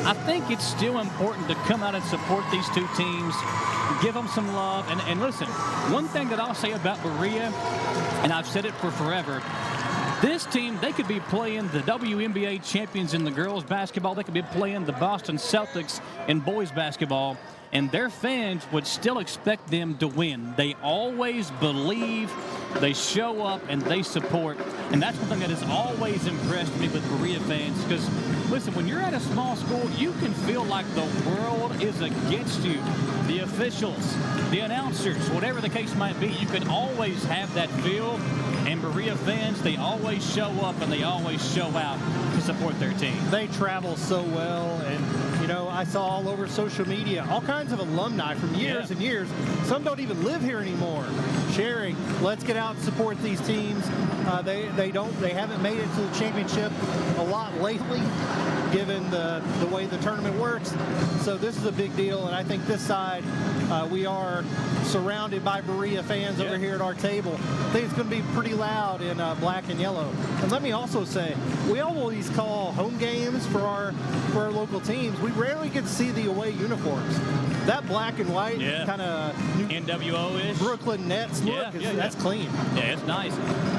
I think it's still important to come out and support these two teams, give them some love. And listen, one thing that I'll say about Berea, and I've said it for forever, this team, they could be playing the WNBA champions in the girls basketball. They could be playing the Boston Celtics in boys basketball, and their fans would still expect them to win. They always believe, they show up, and they support. And that's one thing that has always impressed me with Berea fans, because, listen, when you're at a small school, you can feel like the world is against you. The officials, the announcers, whatever the case might be, you can always have that feel. And Berea fans, they always show up and they always show out to support their team. They travel so well, and, you know, I saw all over social media all kinds of alumni from years and years. Some don't even live here anymore, sharing, let's get out and support these teams. They haven't made it to the championship a lot lately, given the way the tournament works. So this is a big deal, and I think this side, we are surrounded by Berea fans over here at our table. I think it's going to be pretty loud in black and yellow. And let me also say, we always call home games for our local teams. We rarely get to see the away uniforms. That black and white kind of NWO-ish Brooklyn Nets look, that's clean. Yeah, it's nice.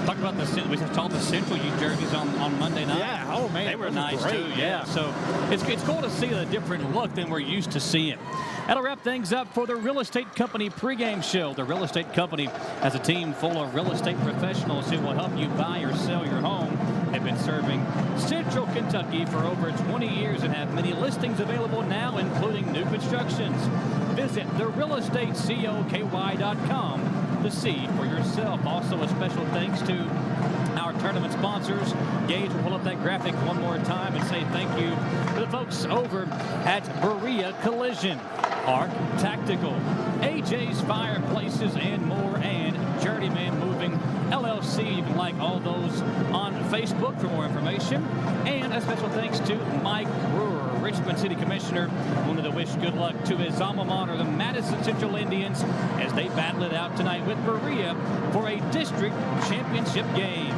Talk about we saw the Central U jerseys on Monday night. Yeah, oh man, they were nice great. too. Yeah, so it's cool to see a different look than we're used to seeing. That'll wrap things up for the Real Estate Company pregame show. The Real Estate Company has a team full of real estate professionals who will help you buy or sell your home. They've been serving Central Kentucky for over 20 years and have many listings available now, including new constructions. Visit therealestatecoky.com to see for yourself. Also, a special thanks to our tournament sponsors. Gage will pull up that graphic one more time and say thank you to the folks over at Berea Collision, Arc Tactical, AJ's Fireplaces and more, and Journeyman Moving LLC. You can like all those on Facebook for more information. And a special thanks to Mike Brewer, Richmond City Commissioner. Wanted to wish good luck to his alma mater, the Madison Central Indians, as they battle it out tonight with Berea for a district championship game.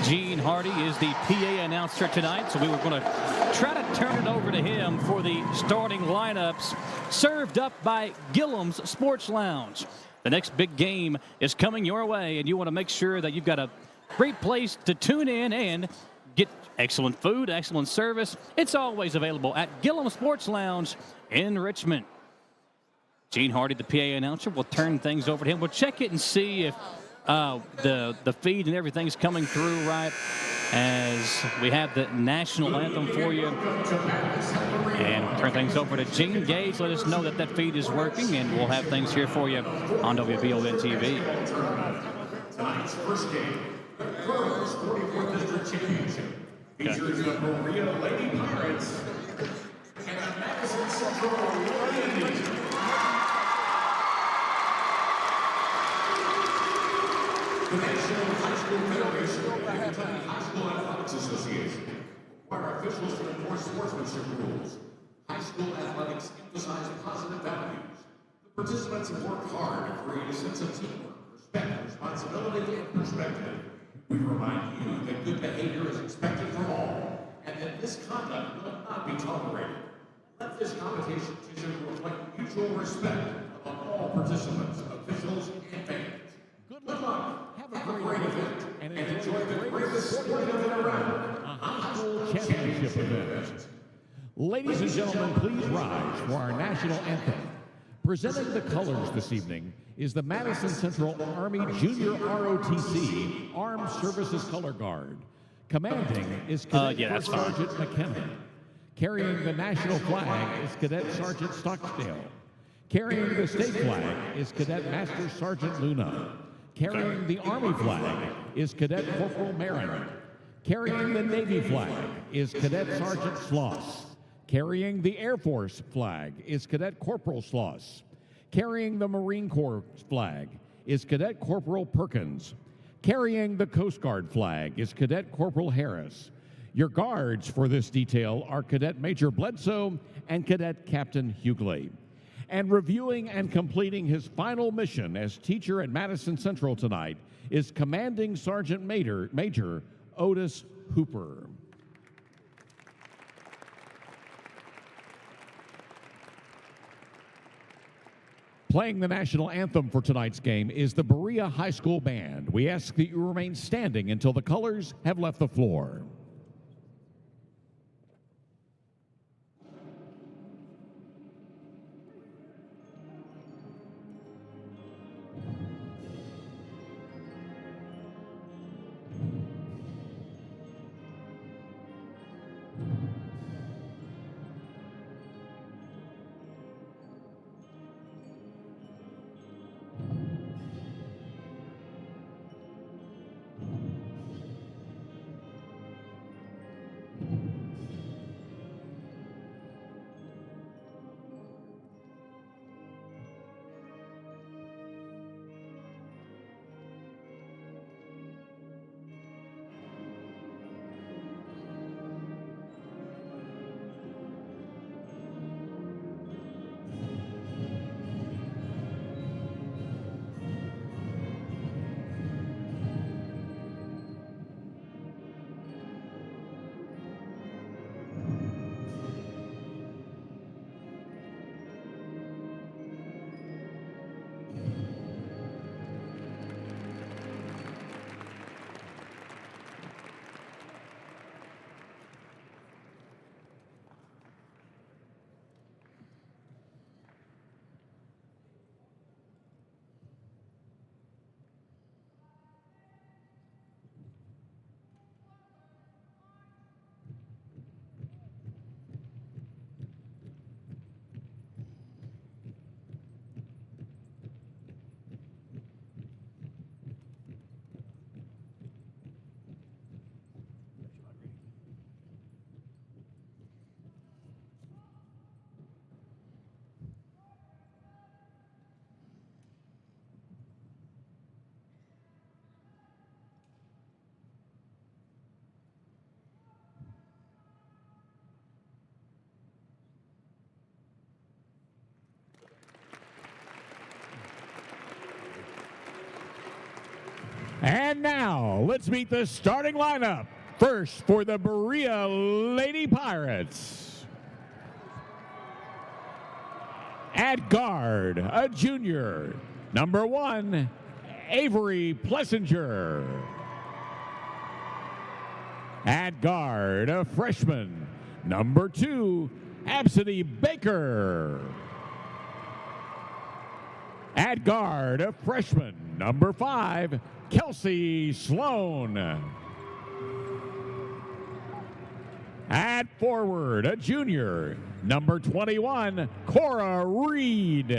Gene Hardy is the PA announcer tonight, so we were going to try to turn it over to him for the starting lineups, served up by Gillum's Sports Lounge. The next big game is coming your way, and you want to make sure that you've got a great place to tune in and get excellent food, excellent service. It's always available at Gillum Sports Lounge in Richmond. Gene Hardy, the PA announcer, will turn things over to him. We'll check it and see if the feed and everything's coming through right as we have the national anthem for you. And turn things over to Gene. Gage, let us know that that feed is working, and we'll have things here for you on WBON TV. Tonight's first game, the Girls 44th District Championship, featuring the Berea Lady Pirates The National High School Federation and the Kentucky High School Athletics Association require officials to enforce sportsmanship rules. High school athletics emphasize positive values. The participants have worked hard to create a sense of teamwork, respect, responsibility, and perspective. We remind you that good behavior is expected from all, and that misconduct will not be tolerated. Let this competition reflect mutual respect among all participants, officials, and fans. Good luck. Have a great event and enjoy the greatest sporting event around, a high school championship event. Ladies and gentlemen, please rise for our national anthem. Presenting the colors this evening is the Madison Central Army Junior ROTC Armed Services Color Guard. Commanding is Cadet First Sergeant McKenna. Carrying the national flag is Cadet Sergeant Stockdale. Carrying the state flag is Cadet Master Sergeant Luna. Carrying the Army flag is Cadet Corporal Marin. Carrying the Navy flag is Cadet Sergeant Sloss. Carrying the Air Force flag is Cadet Corporal Sloss. Carrying the Marine Corps flag is Cadet Corporal Perkins. Carrying the Coast Guard flag is Cadet Corporal Harris. Your guards for this detail are Cadet Major Bledsoe and Cadet Captain Hughley. And reviewing and completing his final mission as teacher at Madison Central tonight is Commanding Sergeant Major Otis Hooper. Playing the national anthem for tonight's game is the Berea High School Band. We ask that you remain standing until the colors have left the floor. And now, let's meet the starting lineup. First, for the Berea Lady Pirates. At guard, a junior, number 1, Avery Plessinger. At guard, a freshman, number 2, Absidy Baker. At guard, a freshman, number 5, Kelsey Sloan. At forward, a junior, number 21, Cora Reed.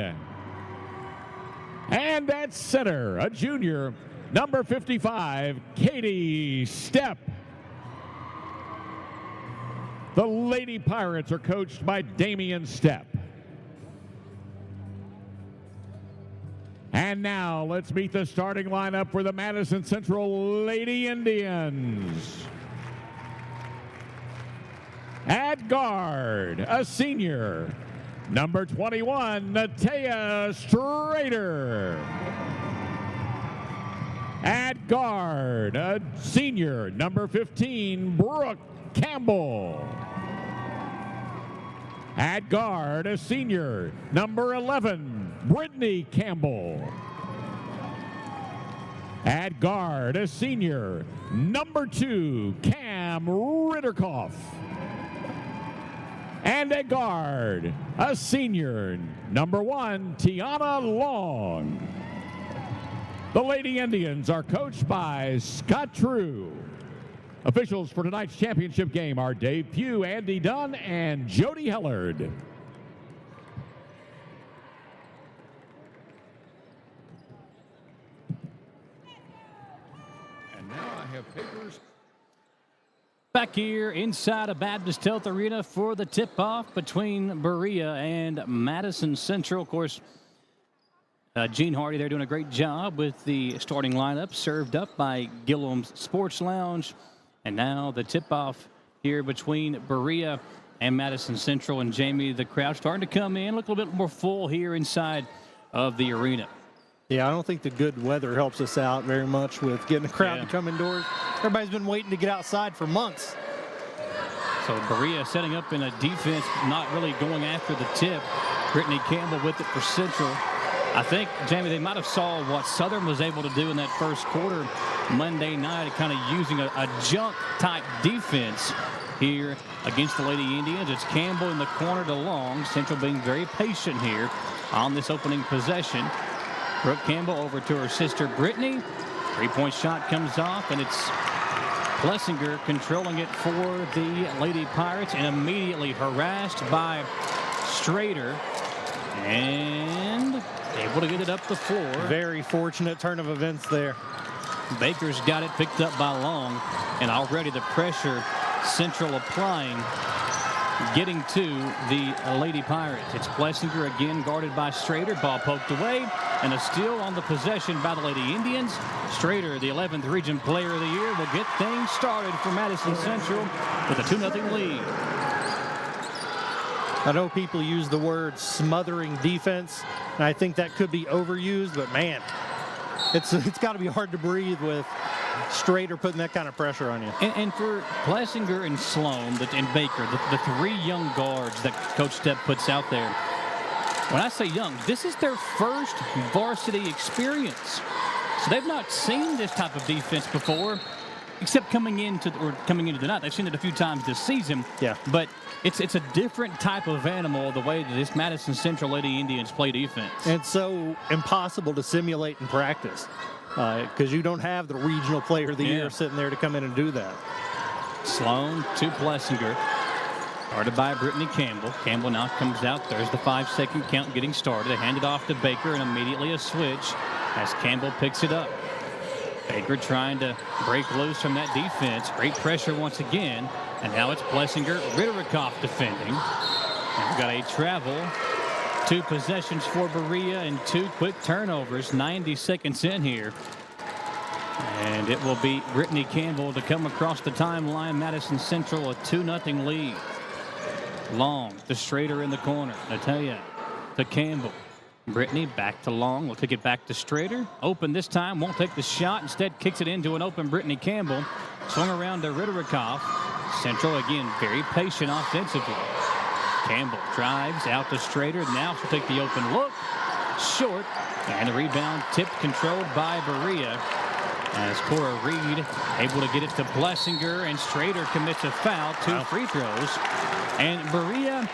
And at center, a junior, number 55, Katie Stepp. The Lady Pirates are coached by Damian Stepp. And now let's meet the starting lineup for the Madison Central Lady Indians. At guard, a senior, number 21, Natea Strader. At guard, a senior, number 15, Brooke Campbell. At guard, a senior, number 11, Brittany Campbell. At guard, a senior, number 2, Cam Ritterkoff. And at guard, a senior, number 1, Tiana Long. The Lady Indians are coached by Scott True. Officials for tonight's championship game are Dave Pugh, Andy Dunn, and Jody Hellard. And now I have papers. Back here inside of Baptist Health Arena for the tip-off between Berea and Madison Central. Of course, Gene Hardy, they're doing a great job with the starting lineup, served up by Gillum's Sports Lounge. And now the tip-off here between Berea and Madison Central. And Jamie, the crowd starting to come in, look a little bit more full here inside of the arena. Yeah, I don't think the good weather helps us out very much with getting the crowd to come indoors. Everybody's been waiting to get outside for months. So Berea setting up in a defense, not really going after the tip. Brittany Campbell with it for Central. I think, Jamie, they might have saw what Southern was able to do in that first quarter Monday night, kind of using a junk-type defense here against the Lady Indians. It's Campbell in the corner to Long. Central being very patient here on this opening possession. Brooke Campbell over to her sister Brittany. Three-point shot comes off, and it's Plessinger controlling it for the Lady Pirates, and immediately harassed by Strader. And able to get it up the floor. Very fortunate turn of events there. Baker's got it picked up by Long, and already the pressure Central applying, getting to the Lady Pirates. It's Plessinger again guarded by Strader. Ball poked away, and a steal on the possession by the Lady Indians. Strader, the 11th Region Player of the Year, will get things started for Madison Central with a 2-0 lead. I know people use the word smothering defense, and I think that could be overused, but man, it's got to be hard to breathe with Strader putting that kind of pressure on you. And for Plessinger and Sloan and Baker, the three young guards that Coach Stepp puts out there, when I say young, this is their first varsity experience. So they've not seen this type of defense before, except coming into the night. They've seen it a few times this season. Yeah. But it's a different type of animal, the way that this Madison Central Lady Indians play defense. And it's so impossible to simulate in practice because you don't have the regional player of the year sitting there to come in and do that. Sloan to Plessinger. Guarded by Brittany Campbell. Campbell now comes out. There's the 5-second count getting started. They hand it off to Baker, and immediately a switch as Campbell picks it up. Baker trying to break loose from that defense. Great pressure once again. And now it's Plessinger, Ritterikoff defending. And we've got a travel. 2 possessions for Berea and 2 quick turnovers. 90 seconds in here. And it will be Brittany Campbell to come across the timeline. Madison Central a 2-0 lead. Long to Strader in the corner. Natalia to Campbell. Brittany back to Long. We'll take it back to Strader. Open this time. Won't take the shot. Instead kicks it into an open Brittany Campbell. Swung around to Ritterikoff. Central again very patient offensively. Campbell drives out to Strader. Now she'll take the open look. Short. And the rebound tipped, controlled by Berea. As Cora Reed able to get it to Plessinger, and Strader commits a foul. 2 free throws. And Berea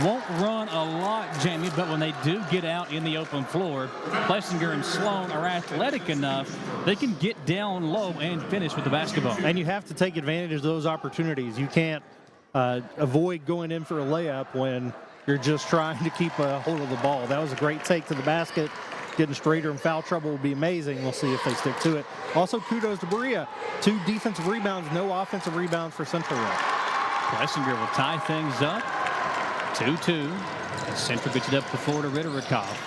won't run a lot, Jamie, but when they do get out in the open floor, Plessinger and Sloan are athletic enough they can get down low and finish with the basketball. And you have to take advantage of those opportunities. You can't avoid going in for a layup when you're just trying to keep a hold of the ball. That was a great take to the basket. Getting Strader in foul trouble will be amazing. We'll see if they stick to it. Also, kudos to Berea. 2 defensive rebounds, no offensive rebounds for Central yet. Plessinger will tie things up. 2-2. And Central gets it up the floor to Ritterikoff.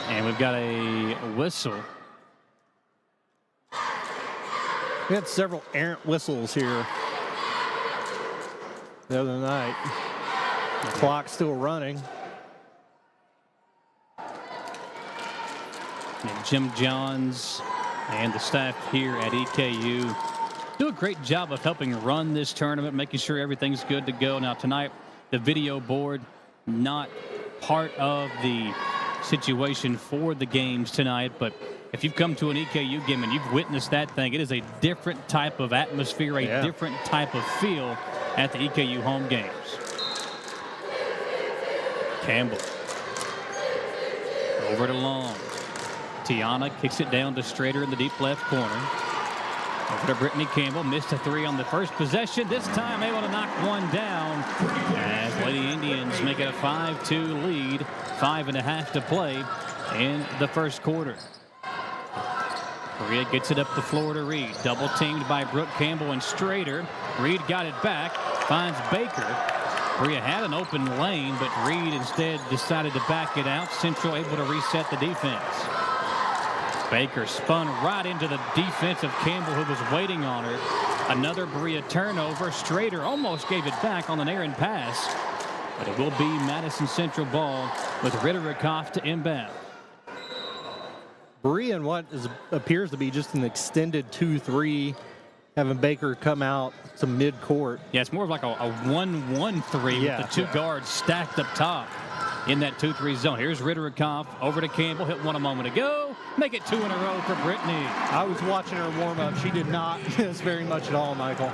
And we've got a whistle. We had several errant whistles here the other night. The clock's still running. And Jim Johns and the staff here at EKU do a great job of helping run this tournament, making sure everything's good to go. Now tonight, the video board not part of the situation for the games tonight, but if you've come to an EKU game and you've witnessed that thing, it is a different type of atmosphere, a different type of feel at the EKU home games. Campbell over to Long. Tiana kicks it down to Strader in the deep left corner. Over to Brittany Campbell. Missed a three on the first possession. This time able to knock one down as Lady Indians make it a 5-2 lead. 5.5 to play in the first quarter. Berea gets it up the floor to Reed. Double teamed by Brooke Campbell and Strader. Reed got it back. Finds Baker. Berea had an open lane, but Reed instead decided to back it out. Central able to reset the defense. Baker spun right into the defense of Campbell, who was waiting on her. Another Berea turnover. Strader almost gave it back on an errant pass, but it will be Madison Central ball with Ritterikoff to inbound. Berea in what appears to be just an extended 2-3, having Baker come out to midcourt. Yeah, it's more of like a 1-1-3 with the two guards stacked up top in that 2-3 zone. Here's Ritterikoff over to Campbell. Hit one a moment ago. Make it two in a row for Brittany. I was watching her warm up. She did not miss very much at all, Michael.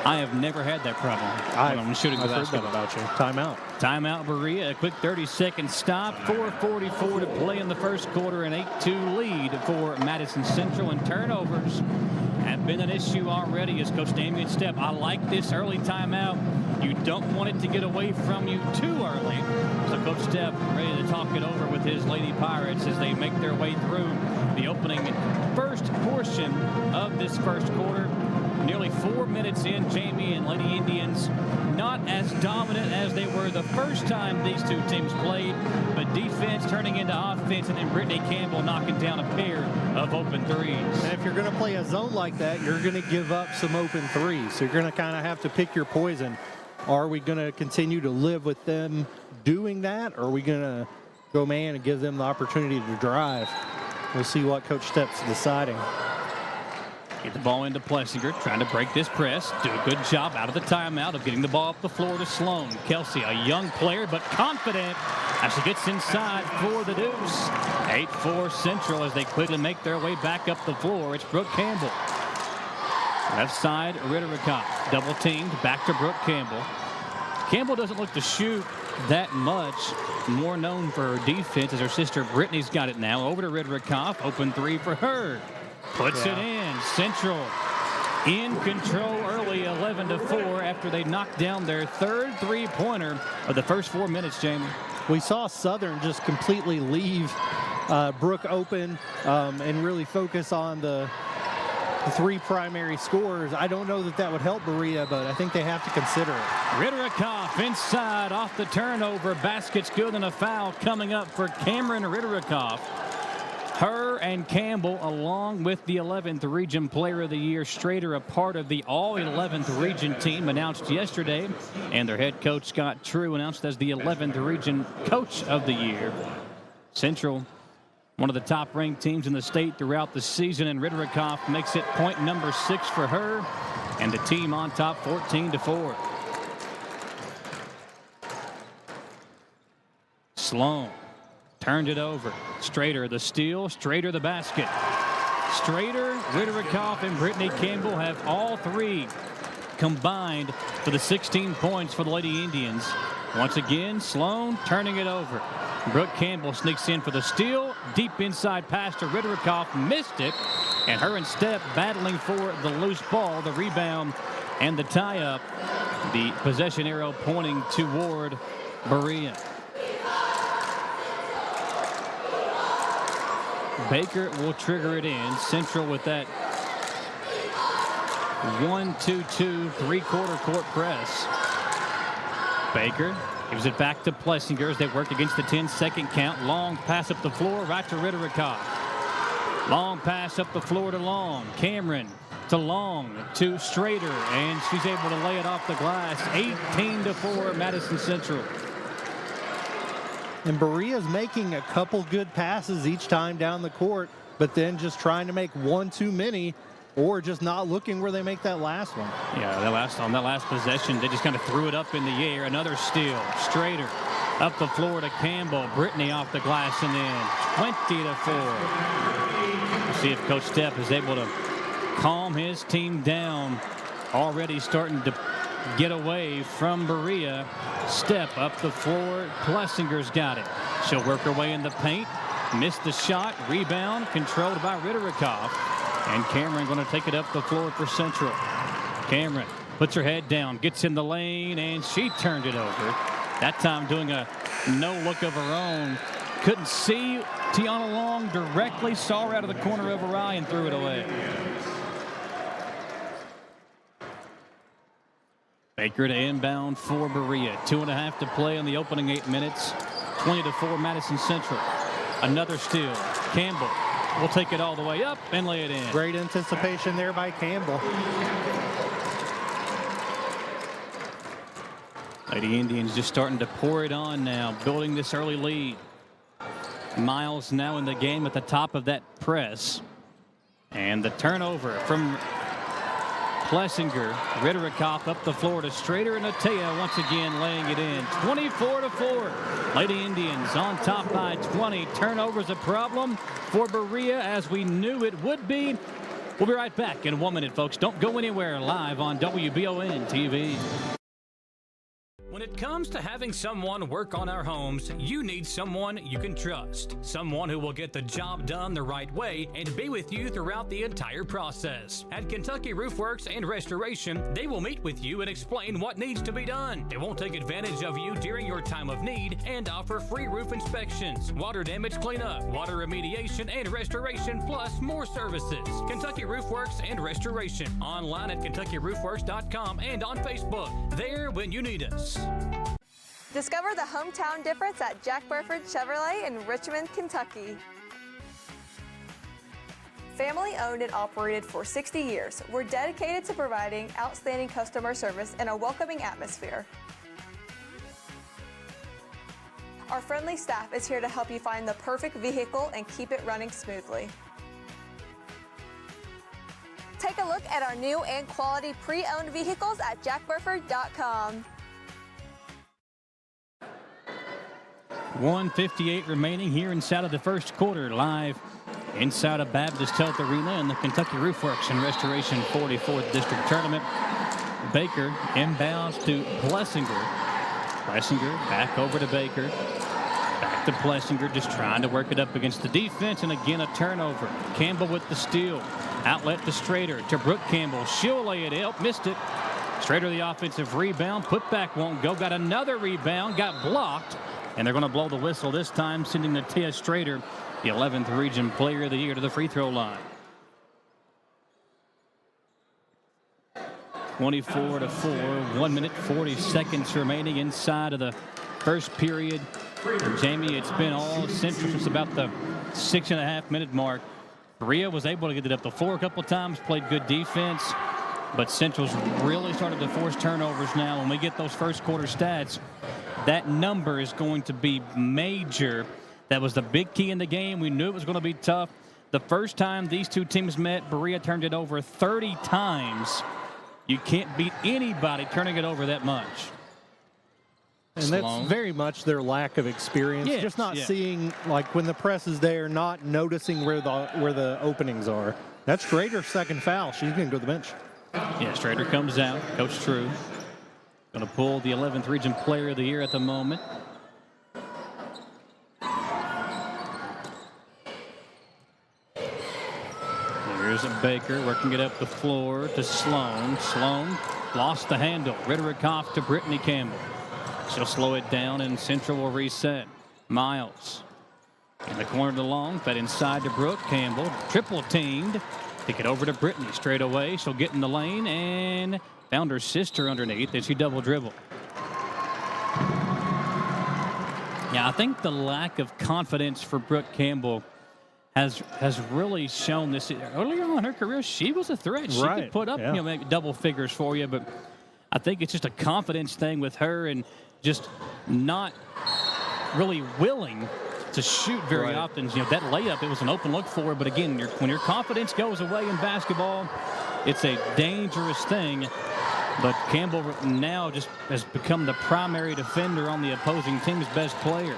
I have never had that problem. I'm shooting the basketball. About you. Timeout. Timeout, Berea. A quick 30-second stop. 4:44 to play in the first quarter. An 8-2 lead for Madison Central. And turnovers have been an issue already, as Coach Damian Stepp. I like this early timeout. You don't want it to get away from you too early. So Coach Stepp ready to talk it over with his Lady Pirates as they make their way through the opening first portion of this first quarter. Nearly 4 minutes in, Jamie, and Lady Indians not as dominant as they were the first time these two teams played, but defense turning into offense, and then Brittany Campbell knocking down a pair of open threes. And if you're going to play a zone like that, you're going to give up some open threes. So you're going to kind of have to pick your poison. Are we going to continue to live with them doing that, or are we going to go man and give them the opportunity to drive? We'll see what Coach Stepp's deciding. Get the ball into Plessinger, trying to break this press. Do a good job out of the timeout of getting the ball up the floor to Sloan. Kelsey, a young player, but confident as she gets inside for the deuce. 8-4 Central as they quickly make their way back up the floor. It's Brooke Campbell. Left side, Ritterikoff. Double teamed, back to Brooke Campbell. Campbell doesn't look to shoot that much. More known for her defense as her sister Brittany's got it now. Over to Ritterikoff. Open three for her. Puts it in. Central in control early, 11-4, after they knocked down their third three-pointer of the first 4 minutes, Jamie. We saw Southern just completely leave Brooke open and really focus on the three primary scorers. I don't know that would help Berea, but I think they have to consider it. Ritterikoff inside off the turnover. Basket's good, and a foul coming up for Cameron Ritterikoff. Her and Campbell, along with the 11th Region Player of the Year, Strader, a part of the All-11th Region team announced yesterday, and their head coach, Scott True, announced as the 11th Region Coach of the Year. Central, one of the top-ranked teams in the state throughout the season, and Ritterikoff makes it point number 6 for her, and the team on top 14-4. Sloan turned it over. Strader the steal, Strader the basket. Strader, Ritterikoff, and Brittany Campbell have all three combined for the 16 points for the Lady Indians. Once again, Sloan turning it over. Brooke Campbell sneaks in for the steal. Deep inside pass to Ritterikoff, missed it. And her and Stepp battling for the loose ball, the rebound, and the tie-up. The possession arrow pointing toward Berea. Baker will trigger it in. Central with that 1-2-2 three-quarter court press. Baker Gives it back to Plessinger as they work against the 10-second count. Long pass up the floor, right to Ritterikoff. Long pass up the floor to Long. Cameron to Long to Strader, and she's able to lay it off the glass. 18-4 Madison Central. And Berea's making a couple good passes each time down the court, but then just trying to make one too many, or just not looking where they make that last one. Yeah, on that last possession, they just kind of threw it up in the air. Another steal. Strader up the floor to Campbell. Brittany off the glass and in. 20-4. We'll see if Coach Stepp is able to calm his team down. Already starting to get away from Berea. Step up the floor. Plessinger's got it. She'll work her way in the paint. Missed the shot. Rebound controlled by Ritterikoff. And Cameron going to take it up the floor for Central. Cameron puts her head down, gets in the lane, and she turned it over. That time doing a no look of her own. Couldn't see Tiana Long directly. Saw her out of the corner of her eye and threw it away. Baker to inbound for Berea. 2.5 to play in the opening 8 minutes. 20-4 Madison Central. Another steal. Campbell will take it all the way up and lay it in. Great anticipation there by Campbell. Lady Indians just starting to pour it on now, building this early lead. Miles now in the game at the top of that press. And the turnover from Plessinger. Ritterikoff up the floor to Strader, and Atea once again laying it in. 24-4. Lady Indians on top by 20. Turnovers a problem for Berea, as we knew it would be. We'll be right back in 1 minute, folks. Don't go anywhere. Live on WBON TV. When it comes to having someone work on our homes, you need someone you can trust. Someone who will get the job done the right way and be with you throughout the entire process. At Kentucky Roof Works and Restoration, they will meet with you and explain what needs to be done. They won't take advantage of you during your time of need and offer free roof inspections, water damage cleanup, water remediation and restoration, plus more services. Kentucky Roof Works and Restoration. Online at KentuckyRoofWorks.com and on Facebook. There when you need us. Discover the hometown difference at Jack Burford Chevrolet in Richmond, Kentucky. Family owned and operated for 60 years, we're dedicated to providing outstanding customer service in a welcoming atmosphere. Our friendly staff is here to help you find the perfect vehicle and keep it running smoothly. Take a look at our new and quality pre-owned vehicles at jackburford.com. 1:58 remaining here inside of the first quarter. Live inside of Baptist Health Arena in the Kentucky Roof Works and Restoration 44th District Tournament. Baker inbounds to Plessinger. Plessinger back over to Baker. Back to Plessinger, just trying to work it up against the defense, and again a turnover. Campbell with the steal. Outlet to Strader, to Brooke Campbell. She'll lay it up, missed it. Strader the offensive rebound, put back won't go. Got another rebound, got blocked. And they're going to blow the whistle this time, sending Natia Strader, the 11th Region Player of the Year, to the free throw line. 24-4, 1 minute 40 seconds remaining inside of the first period. And Jamie, it's been all Central since about the 6.5 minute mark. Berea was able to get it up the floor a couple times, played good defense, but Central's really started to force turnovers now. When we get those first quarter stats, that number is going to be major. That was the big key in the game. We knew it was going to be tough. The first time these two teams met, Berea turned it over 30 times. You can't beat anybody turning it over that much. And that's very much their lack of experience. Yes, just not seeing, like, when the press is there, not noticing where the openings are. That's Strader's second foul. She's going to go to the bench. Yeah, Strader comes out. Coach True going to pull the 11th Region Player of the Year at the moment. Here's a Baker working it up the floor to Sloan. Sloan lost the handle. Ritterikoff to Brittany Campbell. She'll slow it down, and Central will reset. Miles in the corner to Long, fed inside to Brooke Campbell. Triple teamed. Kick it over to Brittany straight away. She'll get in the lane and found her sister underneath as she double dribble. Yeah, I think the lack of confidence for Brooke Campbell has really shown this. Earlier on in her career, she was a threat. She could put up maybe double figures for you, but I think it's just a confidence thing with her and just not really willing to shoot very often. That layup, it was an open look for her, but again, when your confidence goes away in basketball, it's a dangerous thing. But Campbell now just has become the primary defender on the opposing team's best player.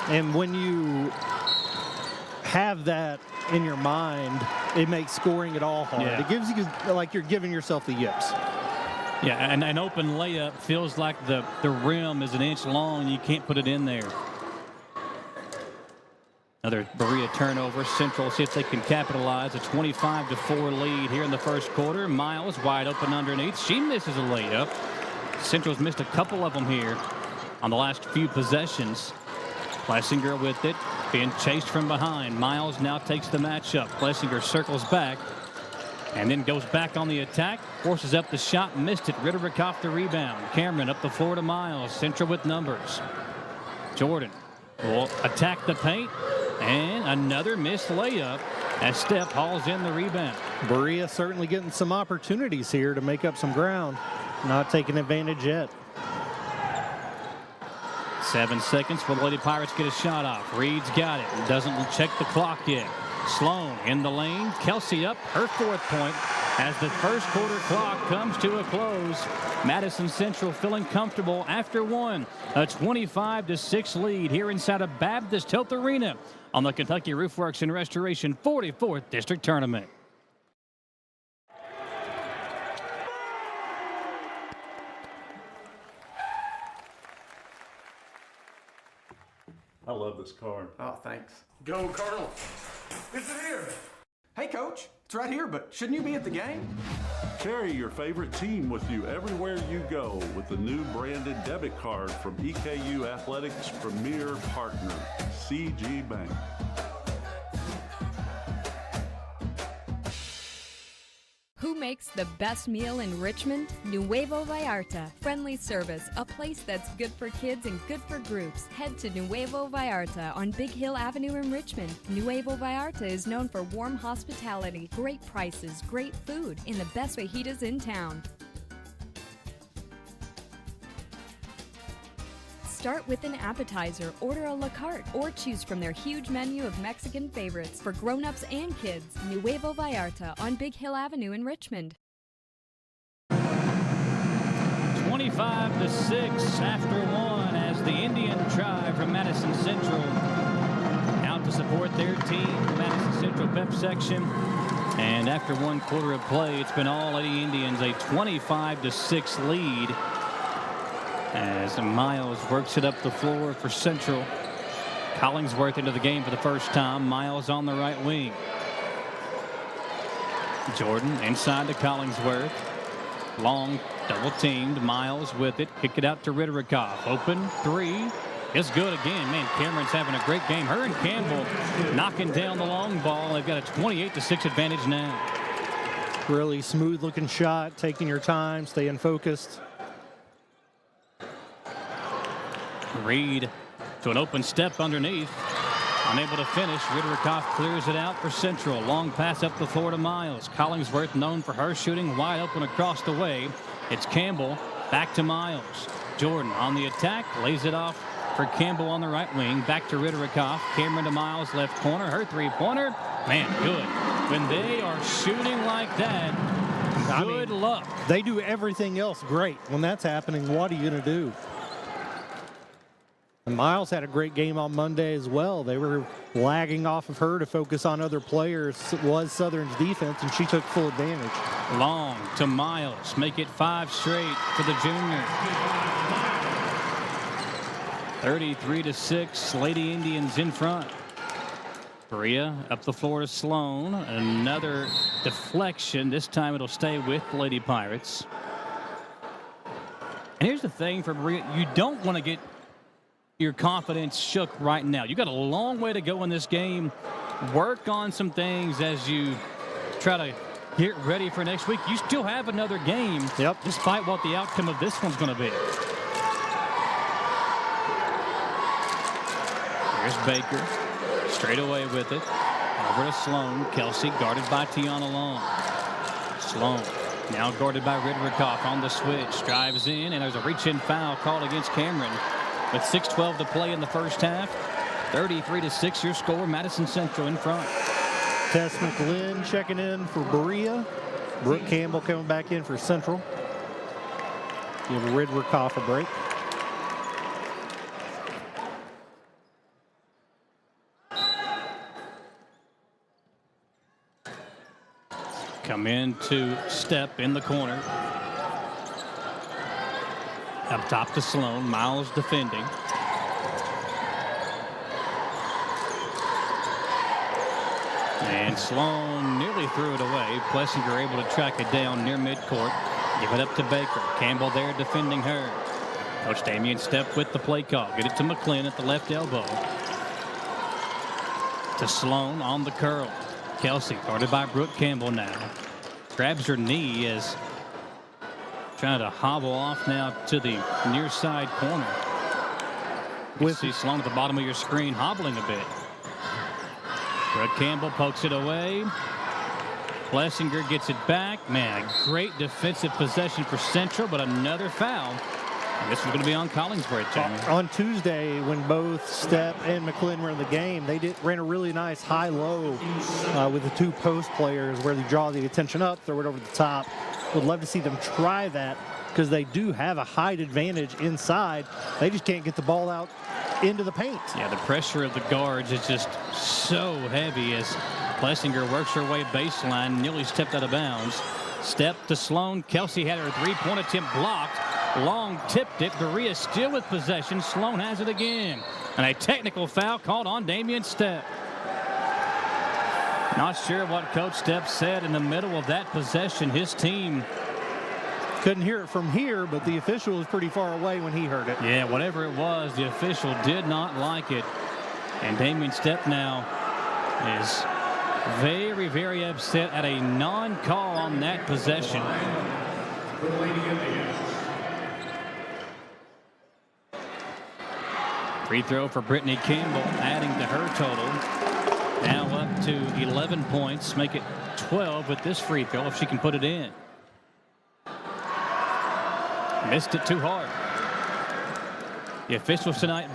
And when you have that in your mind, it makes scoring it all hard. It gives you, like, you're giving yourself the yips. Yeah, and an open layup feels like the rim is an inch long and you can't put it in there. Another Berea turnover. Central see if they can capitalize. A 25-4 lead here in the first quarter. Miles wide open underneath. She misses a layup. Central's missed a couple of them here on the last few possessions. Plessinger with it, being chased from behind. Miles now takes the matchup. Plessinger circles back and then goes back on the attack. Forces up the shot, missed it. Ritterich off the rebound. Cameron up the floor to Miles. Central with numbers. Jordan will attack the paint. And another missed layup as Steph hauls in the rebound. Berea certainly getting some opportunities here to make up some ground. Not taking advantage yet. 7 seconds for the Lady Pirates get a shot off. Reed's got it. Doesn't check the clock yet. Sloan in the lane. Kelsey up her 4th point as the first quarter clock comes to a close. Madison Central feeling comfortable after one. A 25-6 lead here inside of Baptist Health Arena on the Kentucky Roofworks and Restoration 44th District Tournament. I love this card. Oh, thanks. Go, Colonel. Is it here? Hey, Coach. It's right here, but shouldn't you be at the game? Carry your favorite team with you everywhere you go with the new branded debit card from EKU Athletics' premier partner, CG Bank. Who makes the best meal in Richmond? Nuevo Vallarta. Friendly service, a place that's good for kids and good for groups. Head to Nuevo Vallarta on Big Hill Avenue in Richmond. Nuevo Vallarta is known for warm hospitality, great prices, great food, and the best fajitas in town. Start with an appetizer, order a la carte, or choose from their huge menu of Mexican favorites for grown-ups and kids. Nuevo Vallarta on Big Hill Avenue in Richmond. 25-6 after one as the Indian Tribe from Madison Central out to support their team, the Madison Central Pep section. And after one quarter of play, it's been all Lady Indians, a 25-6 lead. As Miles works it up the floor for Central. Collingsworth into the game for the first time. Miles on the right wing. Jordan inside to Collingsworth. Long double teamed. Miles with it. Kick it out to Ritterikoff. Open three. It's good again. Man, Cameron's having a great game. Her and Campbell knocking down the long ball. They've got a 28-6 advantage now. Really smooth looking shot. Taking your time. Staying focused. Reed to an open step underneath. Unable to finish. Ritterikoff clears it out for Central. Long pass up the floor to Miles. Collingsworth known for her shooting wide open across the way. It's Campbell back to Miles. Jordan on the attack. Lays it off for Campbell on the right wing. Back to Ritterikoff. Cameron to Miles left corner. Her three-pointer. Man, good. When they are shooting like that, good luck. They do everything else great. When that's happening, what are you going to do? And Miles had a great game on Monday as well. They were lagging off of her to focus on other players. It was Southern's defense, and she took full advantage. Long to Miles. Make it 5 straight for the junior. 33-6. Lady Indians in front. Berea up the floor to Sloan. Another deflection. This time it'll stay with the Lady Pirates. And here's the thing for Berea. You don't want to get your confidence shook right now. You got a long way to go in this game. Work on some things as you try to get ready for next week. You still have another game, despite what the outcome of this one's going to be. Here's Baker. Straight away with it. Over to Sloan. Kelsey guarded by Tiana Long. Sloan now guarded by Ridderkoff on the switch. Drives in, and there's a reach-in foul called against Cameron. With 6:12 to play in the first half. 33-6 your score. Madison Central in front. Tess McLean checking in for Berea. Brooke Campbell coming back in for Central. Give Ridderkoff a break. Come in to Step in the corner. Up top to Sloan. Miles defending. And Sloan nearly threw it away. Plessinger able to track it down near midcourt. Give it up to Baker. Campbell there defending her. Coach Damian Step with the play call. Get it to McLean at the left elbow. To Sloan on the curl. Kelsey guarded by Brooke Campbell now. Grabs her knee as trying to hobble off now to the near side corner. You see Sloan at the bottom of your screen hobbling a bit. Brooke Campbell pokes it away. Plessinger gets it back. Man, a great defensive possession for Central, but another foul. And this is going to be on Collingsworth, Jamie. On Tuesday, when both Step and McLean were in the game, they ran a really nice high-low with the two post players where they draw the attention up, throw it over the top. Would love to see them try that because they do have a height advantage inside. They just can't get the ball out into the paint. Yeah, the pressure of the guards is just so heavy as Plessinger works her way baseline, nearly stepped out of bounds. Step to Sloan. Kelsey had her three-point attempt blocked. Long tipped it. Berea still with possession. Sloan has it again. And a technical foul called on Damian Step. Not sure what Coach Step said in the middle of that possession. His team couldn't hear it from here, but the official was pretty far away when he heard it. Yeah, whatever it was, the official did not like it. And Damian Step now is very, very upset at a non-call on that possession. Free throw for Brittany Campbell, adding to her total. Now up to 11 points, make it 12 with this free throw if she can put it in. Missed it too hard. The officials tonight,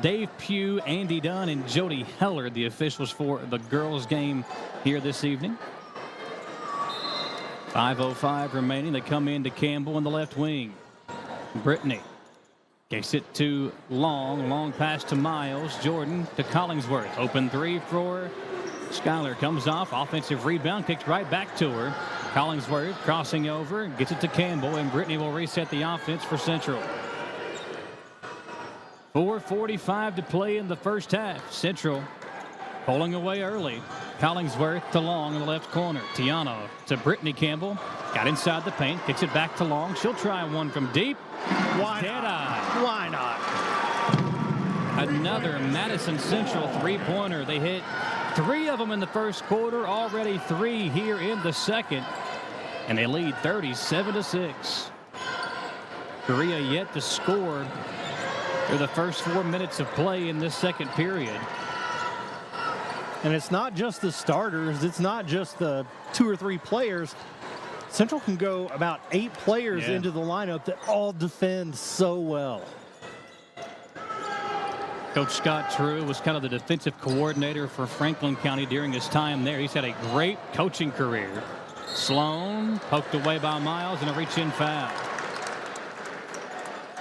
Dave Pugh, Andy Dunn, and Jody Heller, the officials for the girls game here this evening. 5:05 remaining. They come in to Campbell in the left wing. Brittany gets it to Long. Long pass to Miles. Jordan to Collingsworth. Open three for Schuyler. Comes off. Offensive rebound. Kicks right back to her. Collingsworth crossing over. Gets it to Campbell. And Brittany will reset the offense for Central. 4:45 to play in the first half. Central pulling away early. Collingsworth to Long in the left corner. Tiana to Brittany Campbell. Got inside the paint. Kicks it back to Long. She'll try one from deep. Why not? Why not? Another Madison Central three-pointer. They hit 3 of them in the first quarter. Already 3 here in the second. And they lead 37-6. Berea yet to score through the first 4 minutes of play in this second period. And it's not just the starters. It's not just the 2 or 3 players. Central can go about 8 players into the lineup that all defend so well. Coach Scott True was kind of the defensive coordinator for Franklin County during his time there. He's had a great coaching career. Sloan poked away by Miles and a reach-in foul.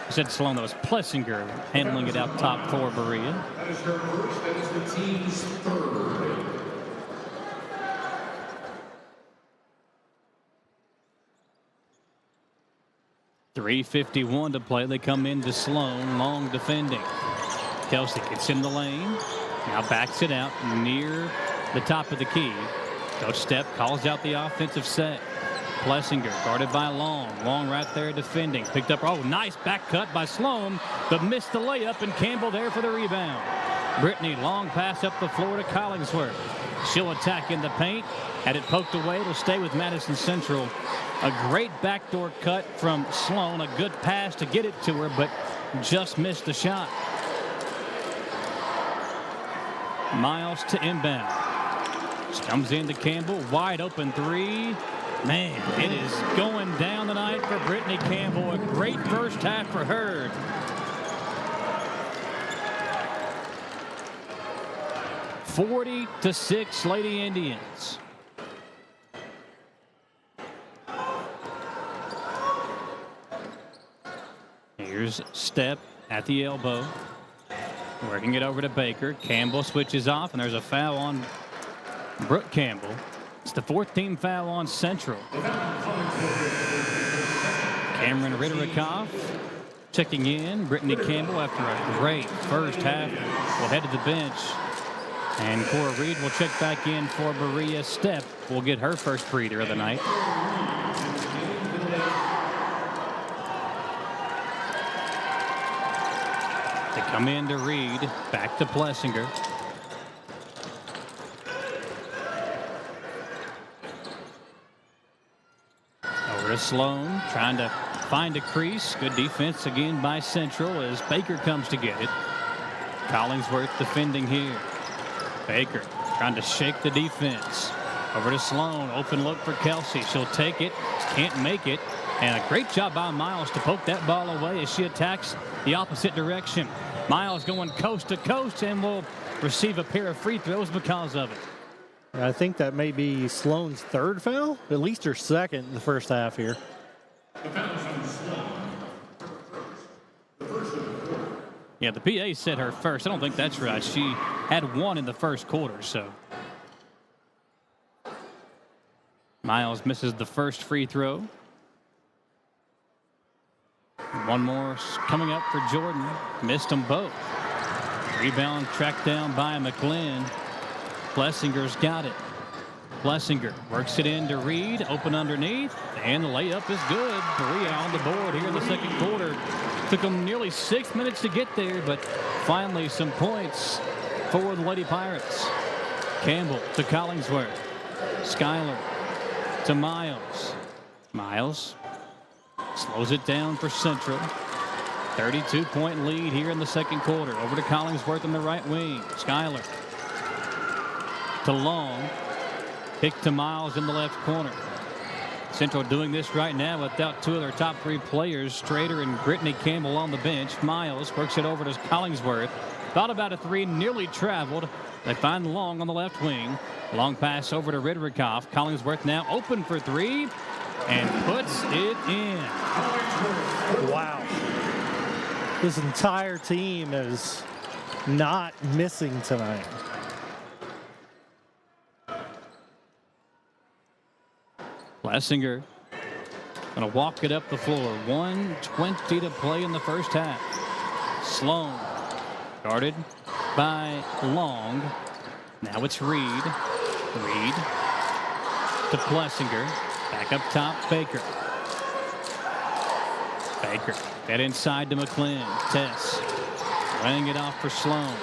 I said Sloan, that was Plessinger handling it out top for Berea. That is her first. That is the team's third. .351 to play. They come into Sloan. Long defending. Kelsey gets in the lane. Now backs it out near the top of the key. Coach Step calls out the offensive set. Plessinger guarded by Long. Long right there defending. Picked up. Oh, nice back cut by Sloan, but missed the layup, and Campbell there for the rebound. Brittany, long pass up the floor to Collingsworth. She'll attack in the paint. Had it poked away. It'll stay with Madison Central. A great backdoor cut from Sloan. A good pass to get it to her, but just missed the shot. Miles to inbound. She comes into Campbell, wide open three. Man, it is going down tonight for Brittany Campbell. A great first half for her. (40-6) Lady Indians. Here's Step at the elbow. Working it over to Baker. Campbell switches off, and there's a foul on Brooke Campbell. It's the 14th foul on Central. Cameron Ridderikoff checking in. Brittany Campbell, after a great first half, will head to the bench. And Cora Reed will check back in for Berea. Step will get her first breather of the night. They come in to Reed. Back to Plessinger. Over to Sloan, trying to find a crease. Good defense again by Central as Baker comes to get it. Collingsworth defending here. Baker trying to shake the defense. Over to Sloan. Open look for Kelsey. She'll take it. Can't make it. And a great job by Miles to poke that ball away as she attacks the opposite direction. Miles going coast to coast and will receive a pair of free throws because of it. I think that may be Sloan's third foul, at least her second in the first half here. Yeah, the PA said her first. I don't think that's right. She had one in the first quarter, so. Miles misses the first free throw. One more coming up for Jordan. Missed them both. Rebound tracked down by McLean. Blessinger's got it. Blessinger works it in to Reed. Open underneath. And the layup is good. Berea on the board here in the second quarter. Took them nearly 6 minutes to get there, but finally some points for the Lady Pirates. Campbell to Collingsworth. Schuyler to Miles. Miles slows it down for Central. 32-point lead here in the second quarter. Over to Collingsworth in the right wing. Schuyler to Long. Pick to Miles in the left corner. Central doing this right now without two of their top three players, Strader and Brittany Campbell on the bench. Miles works it over to Collingsworth. Thought about a three, nearly traveled. They find Long on the left wing. Long pass over to Ridderikoff. Collingsworth now open for three and puts it in. Wow. This entire team is not missing tonight. Blessinger going to walk it up the floor. 1:20 to play in the first half. Sloan guarded by Long. Now it's Reed. Reed to Blessinger. Back up top, Baker. Baker get inside to McLean. Tess laying it off for Sloan.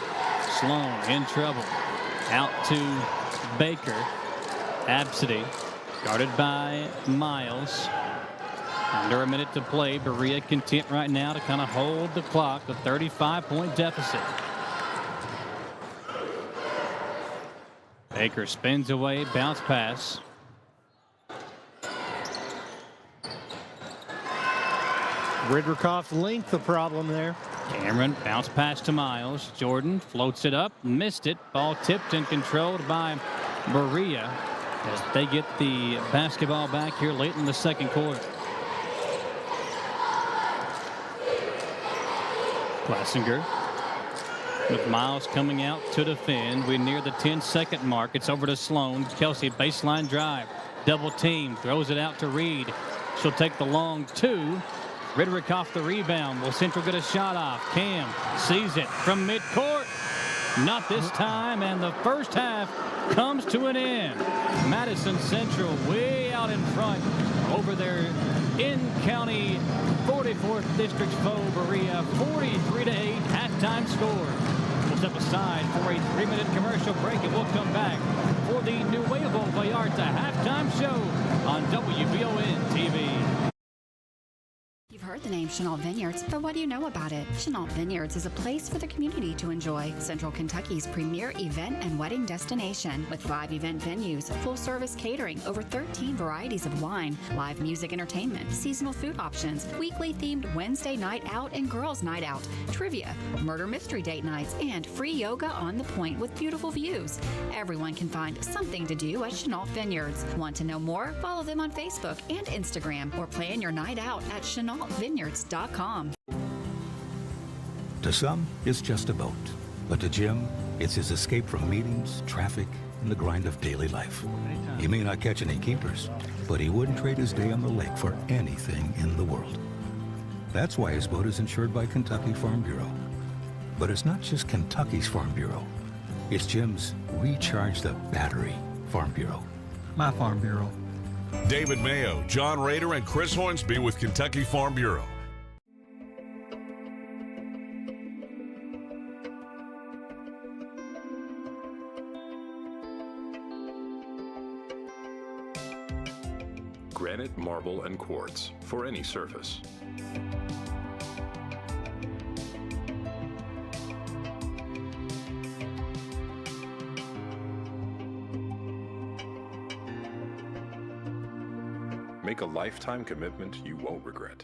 Sloan in trouble. Out to Baker. Absidy guarded by Miles. Under a minute to play. Berea content right now to kind of hold the clock. A 35-point deficit. Baker spins away. Bounce pass. Ridderikoff's length, the problem there. Cameron bounce pass to Miles. Jordan floats it up. Missed it. Ball tipped and controlled by Berea as they get the basketball back here late in the second quarter. Blessinger with Miles coming out to defend. We near the 10-second mark. It's over to Sloan. Kelsey baseline drive. Double team. Throws it out to Reed. She'll take the long two. Ridderikoff the rebound. Will Central get a shot off? Cam sees it from midcourt. Not this time, and the first half comes to an end. Madison Central way out in front over their in-county 44th District foe, Berea, 43-8 halftime score. We'll step aside for a 3-minute commercial break, and we'll come back for the Nuevo Vallarta halftime show on WBON TV. You've heard heard the name Chenault Vineyards, but what do you know about it? Chenault Vineyards is a place for the community to enjoy. Central Kentucky's premier event and wedding destination with 5 event venues, full-service catering, over 13 varieties of wine, live music entertainment, seasonal food options, weekly themed Wednesday night out and girls night out, trivia, murder mystery date nights, and free yoga on the point with beautiful views. Everyone can find something to do at Chenault Vineyards. Want to know more? Follow them on Facebook and Instagram or plan your night out at ChenaultVineyards.com. To some, it's just a boat. But to Jim, it's his escape from meetings, traffic, and the grind of daily life. He may not catch any keepers, but he wouldn't trade his day on the lake for anything in the world. That's why his boat is insured by Kentucky Farm Bureau. But it's not just Kentucky's Farm Bureau. It's Jim's Recharge the Battery Farm Bureau. My Farm Bureau. David Mayo, John Rader, and Chris Hornsby with Kentucky Farm Bureau. Granite, marble, and quartz for any surface. Make a lifetime commitment you won't regret.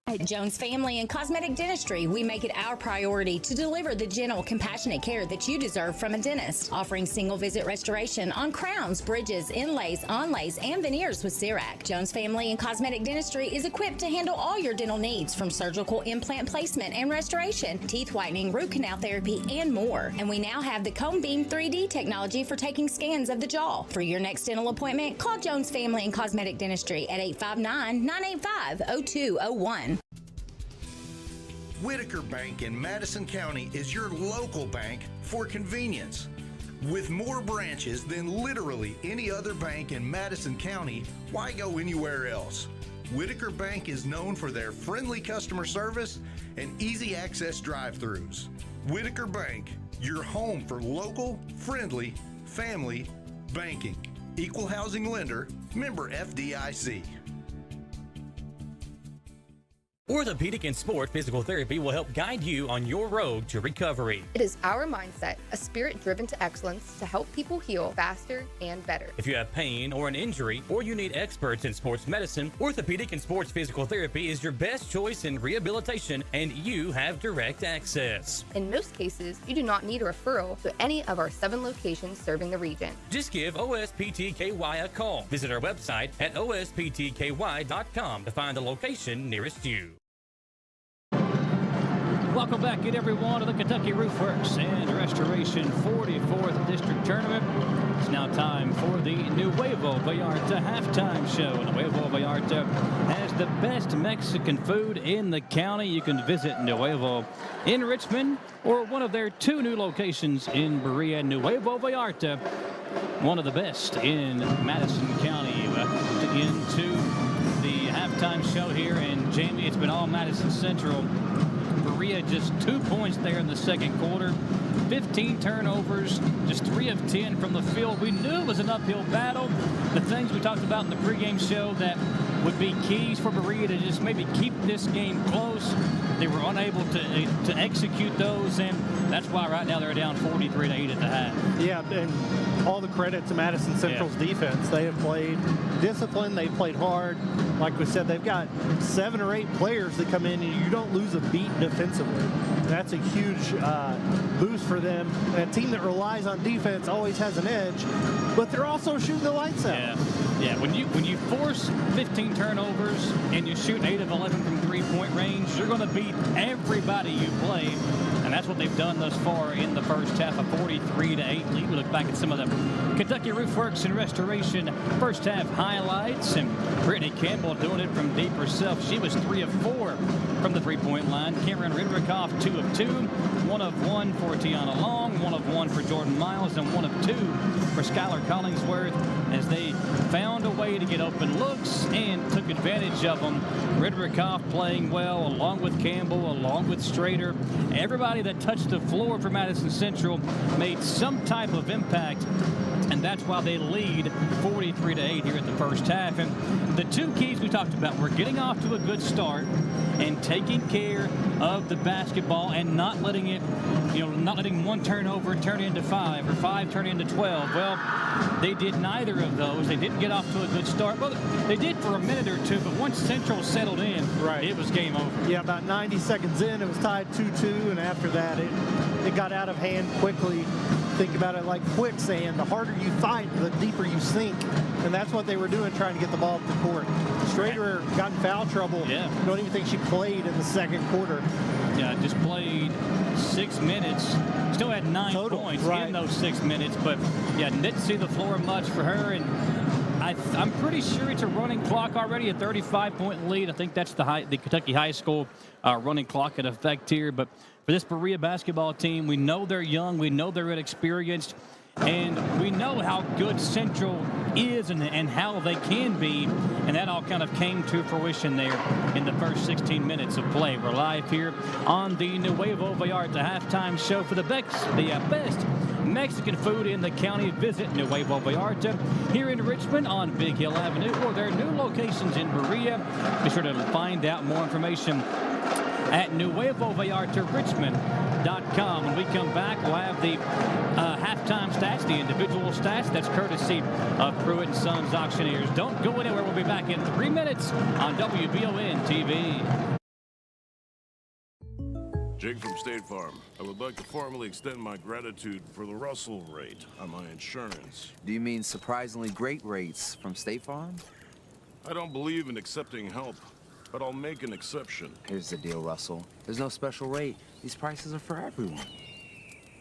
At Jones Family and Cosmetic Dentistry, we make it our priority to deliver the gentle, compassionate care that you deserve from a dentist. Offering single-visit restoration on crowns, bridges, inlays, onlays, and veneers with CERAC. Jones Family and Cosmetic Dentistry is equipped to handle all your dental needs, from surgical implant placement and restoration, teeth whitening, root canal therapy, and more. And we now have the Cone Beam 3D technology for taking scans of the jaw. For your next dental appointment, call Jones Family and Cosmetic Dentistry at 859-985-0201. Whitaker Bank in Madison County is your local bank for convenience. With more branches than literally any other bank in Madison County, why go anywhere else? Whitaker Bank is known for their friendly customer service and easy access drive-thrus. Whitaker Bank, your home for local, friendly, family banking. Equal housing lender, member FDIC. Orthopedic and Sport Physical Therapy will help guide you on your road to recovery. It is our mindset, a spirit driven to excellence, to help people heal faster and better. If you have pain or an injury, or you need experts in sports medicine, Orthopedic and Sports Physical Therapy is your best choice in rehabilitation, and you have direct access. In most cases, you do not need a referral to any of our 7 locations serving the region. Just give OSPTKY a call. Visit our website at osptky.com to find the location nearest you. Welcome back, everyone, to the Kentucky Roofworks and Restoration 44th District Tournament. It's now time for the Nuevo Vallarta halftime show. Nuevo Vallarta has the best Mexican food in the county. You can visit Nuevo in Richmond or one of their 2 new locations in Berea. Nuevo Vallarta, one of the best in Madison County. Into the halftime show here, and Jamie, it's been all Madison Central. Berea just 2 points there in the second quarter. 15 turnovers, just 3 of 10 from the field. We knew it was an uphill battle. The things we talked about in the pregame show that would be keys for Berea to just maybe keep this game close, they were unable to execute those, and that's why right now they're down 43-8 at the half. Yeah, and all the credit to Madison Central's defense. They have played disciplined. They've played hard. Like we said, they've got 7 or 8 players that come in, and you don't lose a beat defensively. That's a huge boost for them. A team that relies on defense always has an edge, but they're also shooting the lights out. Yeah. When you force 15 turnovers and you shoot 8 of 11 from 3-point range, you're going to beat everybody you play. And that's what they've done thus far in the first half, a 43-8 lead. We look back at some of the Kentucky Roofworks and Restoration first half highlights. And Brittany Campbell doing it from deep herself. She was 3 of 4 from the 3-point line. Cameron Ridrikoff, 2 of 2. 1 of 1 for Tiana Long, 1 of 1 for Jordan Miles, and 1 of 2 for Skylar Collingsworth as they found a way to get open looks and took advantage of them. Ridderikoff playing well, along with Campbell, along with Strader. Everybody that touched the floor for Madison Central made some type of impact, and that's why they lead 43-8 here at the first half. And the two keys we talked about were getting off to a good start and taking care of the basketball and not letting it, not letting one turnover turn into 5 or 5 turn into 12. Well, they did neither of those. They didn't get off to a good start. Well, they did for a minute or two, but once Central settled in, it was game over. Yeah, about 90 seconds in, it was tied 2-2, and after that, it got out of hand quickly. Think about it like quicksand. The harder you fight, the deeper you sink. And that's what they were doing, trying to get the ball up the court. Strader got in foul trouble. Yeah. Don't even think she played in the second quarter. Yeah, just played 6 minutes. Still had 9 Total, points right. in those 6 minutes. But, yeah, didn't see the floor much for her. And I'm pretty sure it's a running clock already, a 35-point lead. I think that's the Kentucky High School running clock in effect here. But for this Berea basketball team, we know they're young. We know they're inexperienced. And we know how good Central is and how they can be. And that all kind of came to fruition there in the first 16 minutes of play. We're live here on the Nuevo Vallarta halftime show for the best Mexican food in the county. Visit Nuevo Vallarta here in Richmond on Big Hill Avenue or their new locations in Berea. Be sure to find out more information at NuevoVallartaRichmond.com. When we come back, we'll have the halftime stats, the individual stats. That's courtesy of Pruitt & Sons Auctioneers. Don't go anywhere. We'll be back in 3 minutes on WBON TV. Jake from State Farm. I would like to formally extend my gratitude for the Russell rate on my insurance. Do you mean surprisingly great rates from State Farm? I don't believe in accepting help, but I'll make an exception. Here's the deal, Russell. There's no special rate. These prices are for everyone.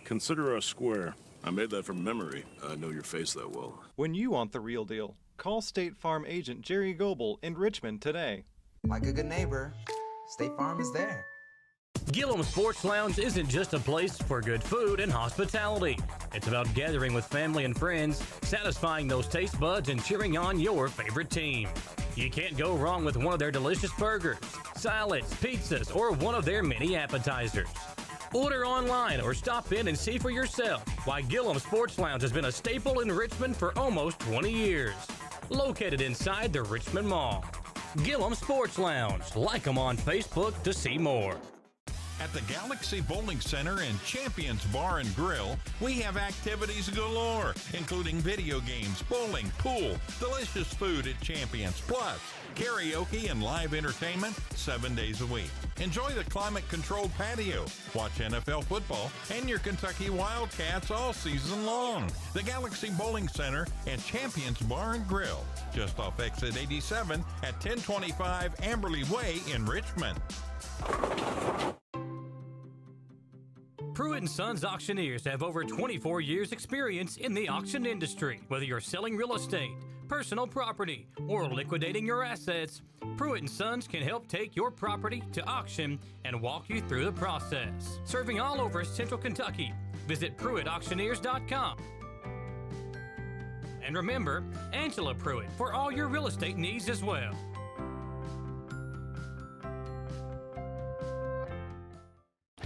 Consider us square. I made that from memory. I know your face that well. When you want the real deal, call State Farm agent Jerry Goebel in Richmond today. Like a good neighbor, State Farm is there. Gillum Sports Lounge isn't just a place for good food and hospitality. It's about gathering with family and friends, satisfying those taste buds, and cheering on your favorite team. You can't go wrong with one of their delicious burgers, salads, pizzas, or one of their many appetizers. Order online or stop in and see for yourself why Gillum Sports Lounge has been a staple in Richmond for almost 20 years. Located inside the Richmond Mall. Gillum Sports Lounge. Like them on Facebook to see more. At the Galaxy Bowling Center and Champions Bar and Grill, we have activities galore, including video games, bowling, pool, delicious food at Champions, plus karaoke and live entertainment 7 days a week. Enjoy the climate-controlled patio, watch NFL football, and your Kentucky Wildcats all season long. The Galaxy Bowling Center and Champions Bar and Grill, just off exit 87 at 1025 Amberley Way in Richmond. Pruitt & Sons Auctioneers have over 24 years experience in the auction industry. Whether you're selling real estate, personal property, or liquidating your assets, Pruitt & Sons can help take your property to auction and walk you through the process. Serving all over Central Kentucky, visit PruittAuctioneers.com. And remember, Angela Pruitt for all your real estate needs as well.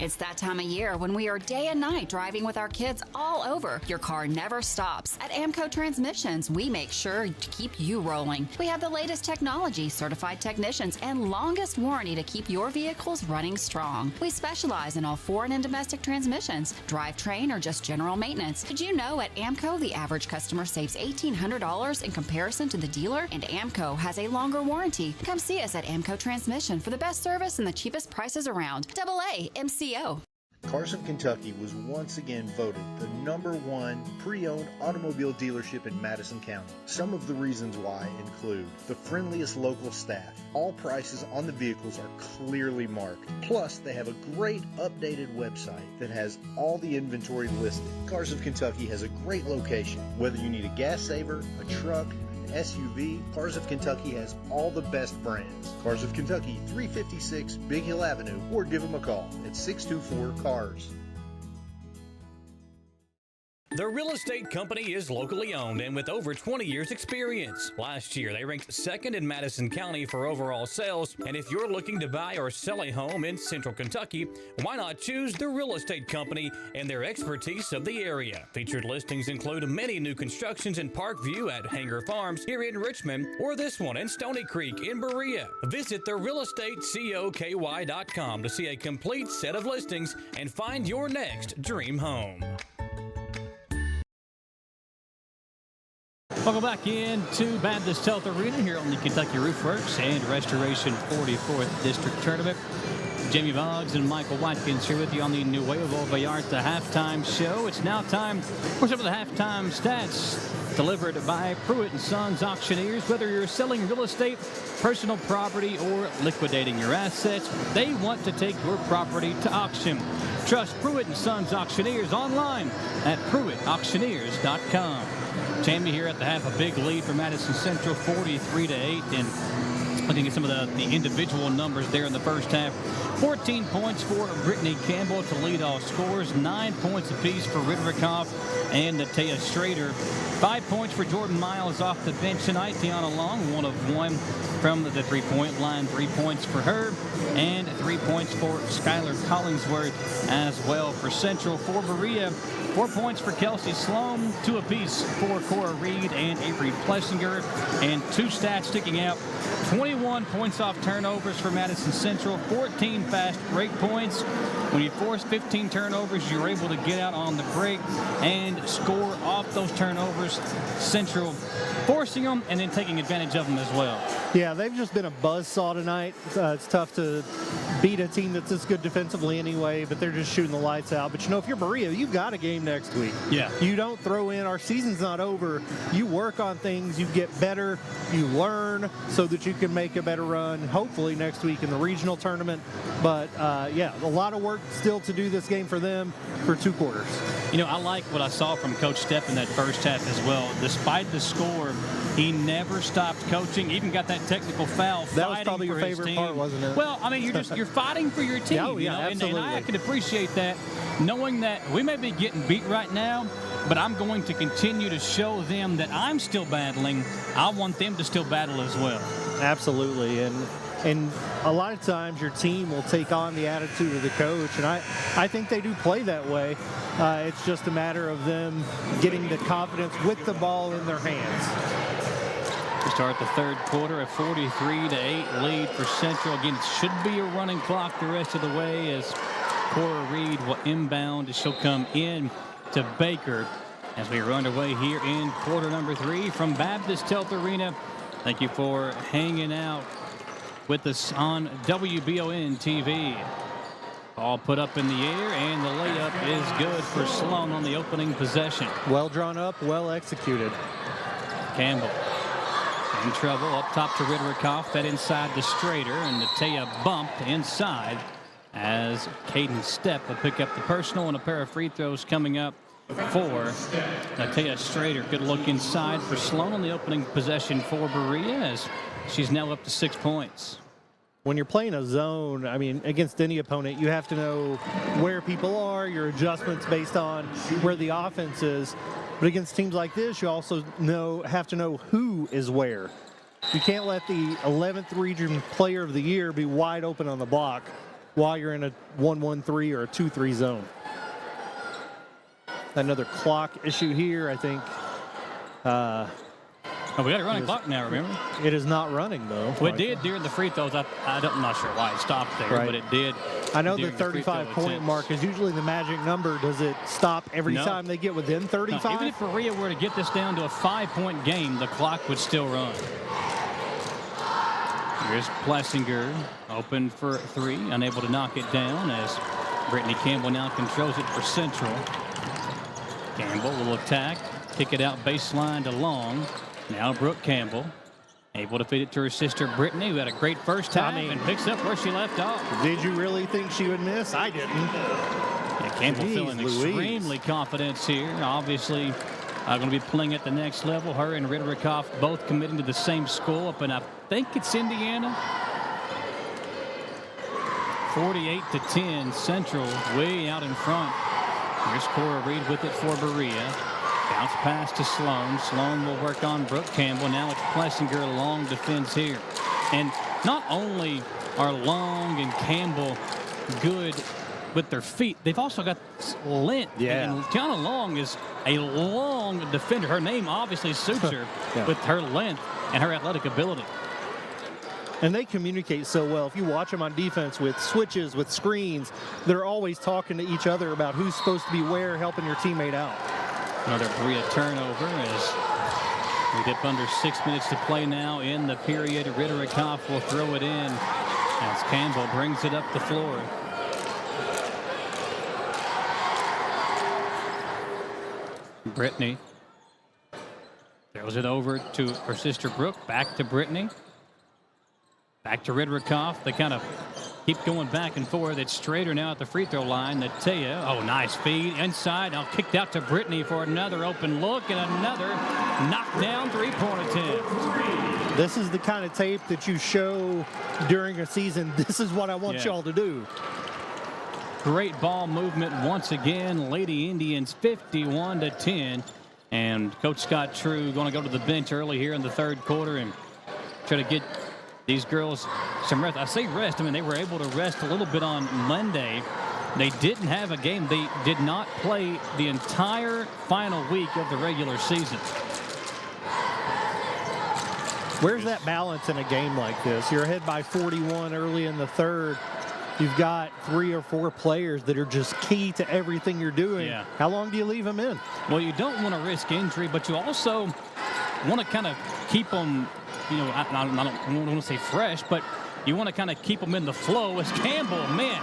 It's that time of year when we are day and night driving with our kids all over. Your car never stops. At AMCO Transmissions, we make sure to keep you rolling. We have the latest technology, certified technicians, and longest warranty to keep your vehicles running strong. We specialize in all foreign and domestic transmissions, drivetrain, or just general maintenance. Did you know at AMCO the average customer saves $1,800 in comparison to the dealer? And AMCO has a longer warranty. Come see us at AMCO Transmission for the best service and the cheapest prices around. AA MCO. Carson, Kentucky was once again voted the #1 pre-owned automobile dealership in Madison County. Some of the reasons why include the friendliest local staff. All prices on the vehicles are clearly marked. Plus, they have a great updated website that has all the inventory listed. Cars of Kentucky has a great location. Whether you need a gas saver, a truck, SUV, Cars of Kentucky has all the best brands. Cars of Kentucky, 356 Big Hill Avenue, or give them a call at 624-CARS. The real estate company is locally owned and with over 20 years experience. Last year, they ranked second in Madison County for overall sales. And if you're looking to buy or sell a home in Central Kentucky, why not choose the real estate company and their expertise of the area? Featured listings include many new constructions in Parkview at Hanger Farms here in Richmond, or this one in Stony Creek in Berea. Visit therealestatecoky.com to see a complete set of listings and find your next dream home. Welcome back into Baptist Health Arena here on the Kentucky Roofworks and Restoration 44th District Tournament. Jamie Boggs and Michael Watkins here with you on the Nuevo Vallarta halftime show. It's now time for some of the halftime stats delivered by Pruitt & Sons Auctioneers. Whether you're selling real estate, personal property, or liquidating your assets, they want to take your property to auction. Trust Pruitt & Sons Auctioneers online at PruittAuctioneers.com. Tammy here at the half, a big lead for Madison Central, 43-8. And looking at some of the individual numbers there in the first half, 14 points for Brittany Campbell to lead all scores, 9 points apiece for Ridderikoff and Natea Strader. 5 points for Jordan Miles off the bench tonight. Tiana Long, 1 of 1 from the three-point line. 3 points for her, and 3 points for Skylar Collingsworth as well for Central. For Berea, 4 points for Kelsey Sloan, 2 apiece for Cora Reed and Avery Plessinger. And 2 stats sticking out: 21 points off turnovers for Madison Central, 14 fast break points. When you force 15 turnovers, you're able to get out on the break and score off those turnovers. Central forcing them and then taking advantage of them as well. Yeah, they've just been a buzzsaw tonight. It's tough to beat a team that's this good defensively anyway, but they're just shooting the lights out. But, you know, if you're Berea, you've got a game next week. Yeah. You don't throw in, our season's not over. You work on things, you get better, you learn so that you can make a better run, hopefully next week in the regional tournament. But, yeah, a lot of work still to do this game for them for 2 quarters. You know, I like what I saw from Coach Stepp in that first half as well. Despite the score, he never stopped coaching, even got that technical foul. That was probably your favorite part, wasn't it? Well, I mean, you're fighting for your team. Oh, yeah, you know? absolutely. And I can appreciate that, knowing that we may be getting beat right now, but I'm going to continue to show them that I'm still battling. I want them to still battle as well. Absolutely. And a lot of times your team will take on the attitude of the coach, and I think they do play that way. It's just a matter of them getting the confidence with the ball in their hands. To start the third quarter, a 43-8 lead for Central. Again, it should be a running clock the rest of the way as Cora Reed will inbound. She'll come in to Baker as we are underway here in quarter number 3 from Baptist Health Arena. Thank you for hanging out with us on WBON TV. Ball put up in the air, and the layup is good for Sloan on the opening possession. Well drawn up, well executed. Campbell in trouble up top to Ridderikoff, fed inside to Strader, and Natea bumped inside as Caden Stepp will pick up the personal, and a pair of free throws coming up for Natea Strader. Good look inside for Sloan on the opening possession for Berea as she's now up to 6 points. When you're playing a zone, I mean, against any opponent, you have to know where people are, your adjustments based on where the offense is. But against teams like this, you also have to know who is where. You can't let the 11th region player of the year be wide open on the block while you're in a 1-1-3 or a 2-3 zone. Another clock issue here, I think. We got a running clock now, remember? It is not running, though. Well, it did during the free throws. I'm not sure why it stopped there, right. But it did. I know the 35-point mark is usually the magic number. Does it stop every time they get within 35? No, even if Berea were to get this down to a 5-point game, the clock would still run. Here's Plessinger, open for 3, unable to knock it down as Brittany Campbell now controls it for Central. Campbell will attack, kick it out baseline to Long. Now Brooke Campbell able to feed it to her sister Brittany, who had a great first half and picks up where she left off. Did you really think she would miss? I didn't. Yeah, Campbell feeling extremely confident here. Obviously going to be playing at the next level. Her and Ridderikoff both committing to the same school up in, I think it's Indiana. 48-10, Central way out in front. Here's Cora Reed with it for Berea. Bounce pass to Sloan. Sloan will work on Brooke Campbell. Now it's Plessinger, long defense here. And not only are Long and Campbell good with their feet, they've also got length. Yeah. And Tiana Long is a long defender. Her name obviously suits her with her length and her athletic ability. And they communicate so well. If you watch them on defense with switches, with screens, they're always talking to each other about who's supposed to be where, helping your teammate out. Another Berea turnover as we dip under 6 minutes to play now in the period. Ritterikoff will throw it in as Campbell brings it up the floor. Brittany throws it over to her sister Brooke. Back to Brittany. Back to Ritterikoff. They kind of keep going back and forth. It's Strader now at the free throw line. Natea. Oh, nice feed inside. Now kicked out to Brittany for another open look and another knockdown three-point attempt. This is the kind of tape that you show during a season. This is what I want y'all to do. Great ball movement once again. Lady Indians 51-10. And Coach Scott True going to go to the bench early here in the third quarter and try to get these girls some rest. I say rest. I mean, they were able to rest a little bit on Monday. They didn't have a game. They did not play the entire final week of the regular season. Where's that balance in a game like this? You're ahead by 41 early in the third. You've got 3 or 4 players that are just key to everything you're doing. Yeah. How long do you leave them in? Well, you don't want to risk injury, but you also want to kind of keep them, you know, I don't want to say fresh, but you want to kind of keep them in the flow. As Campbell, man,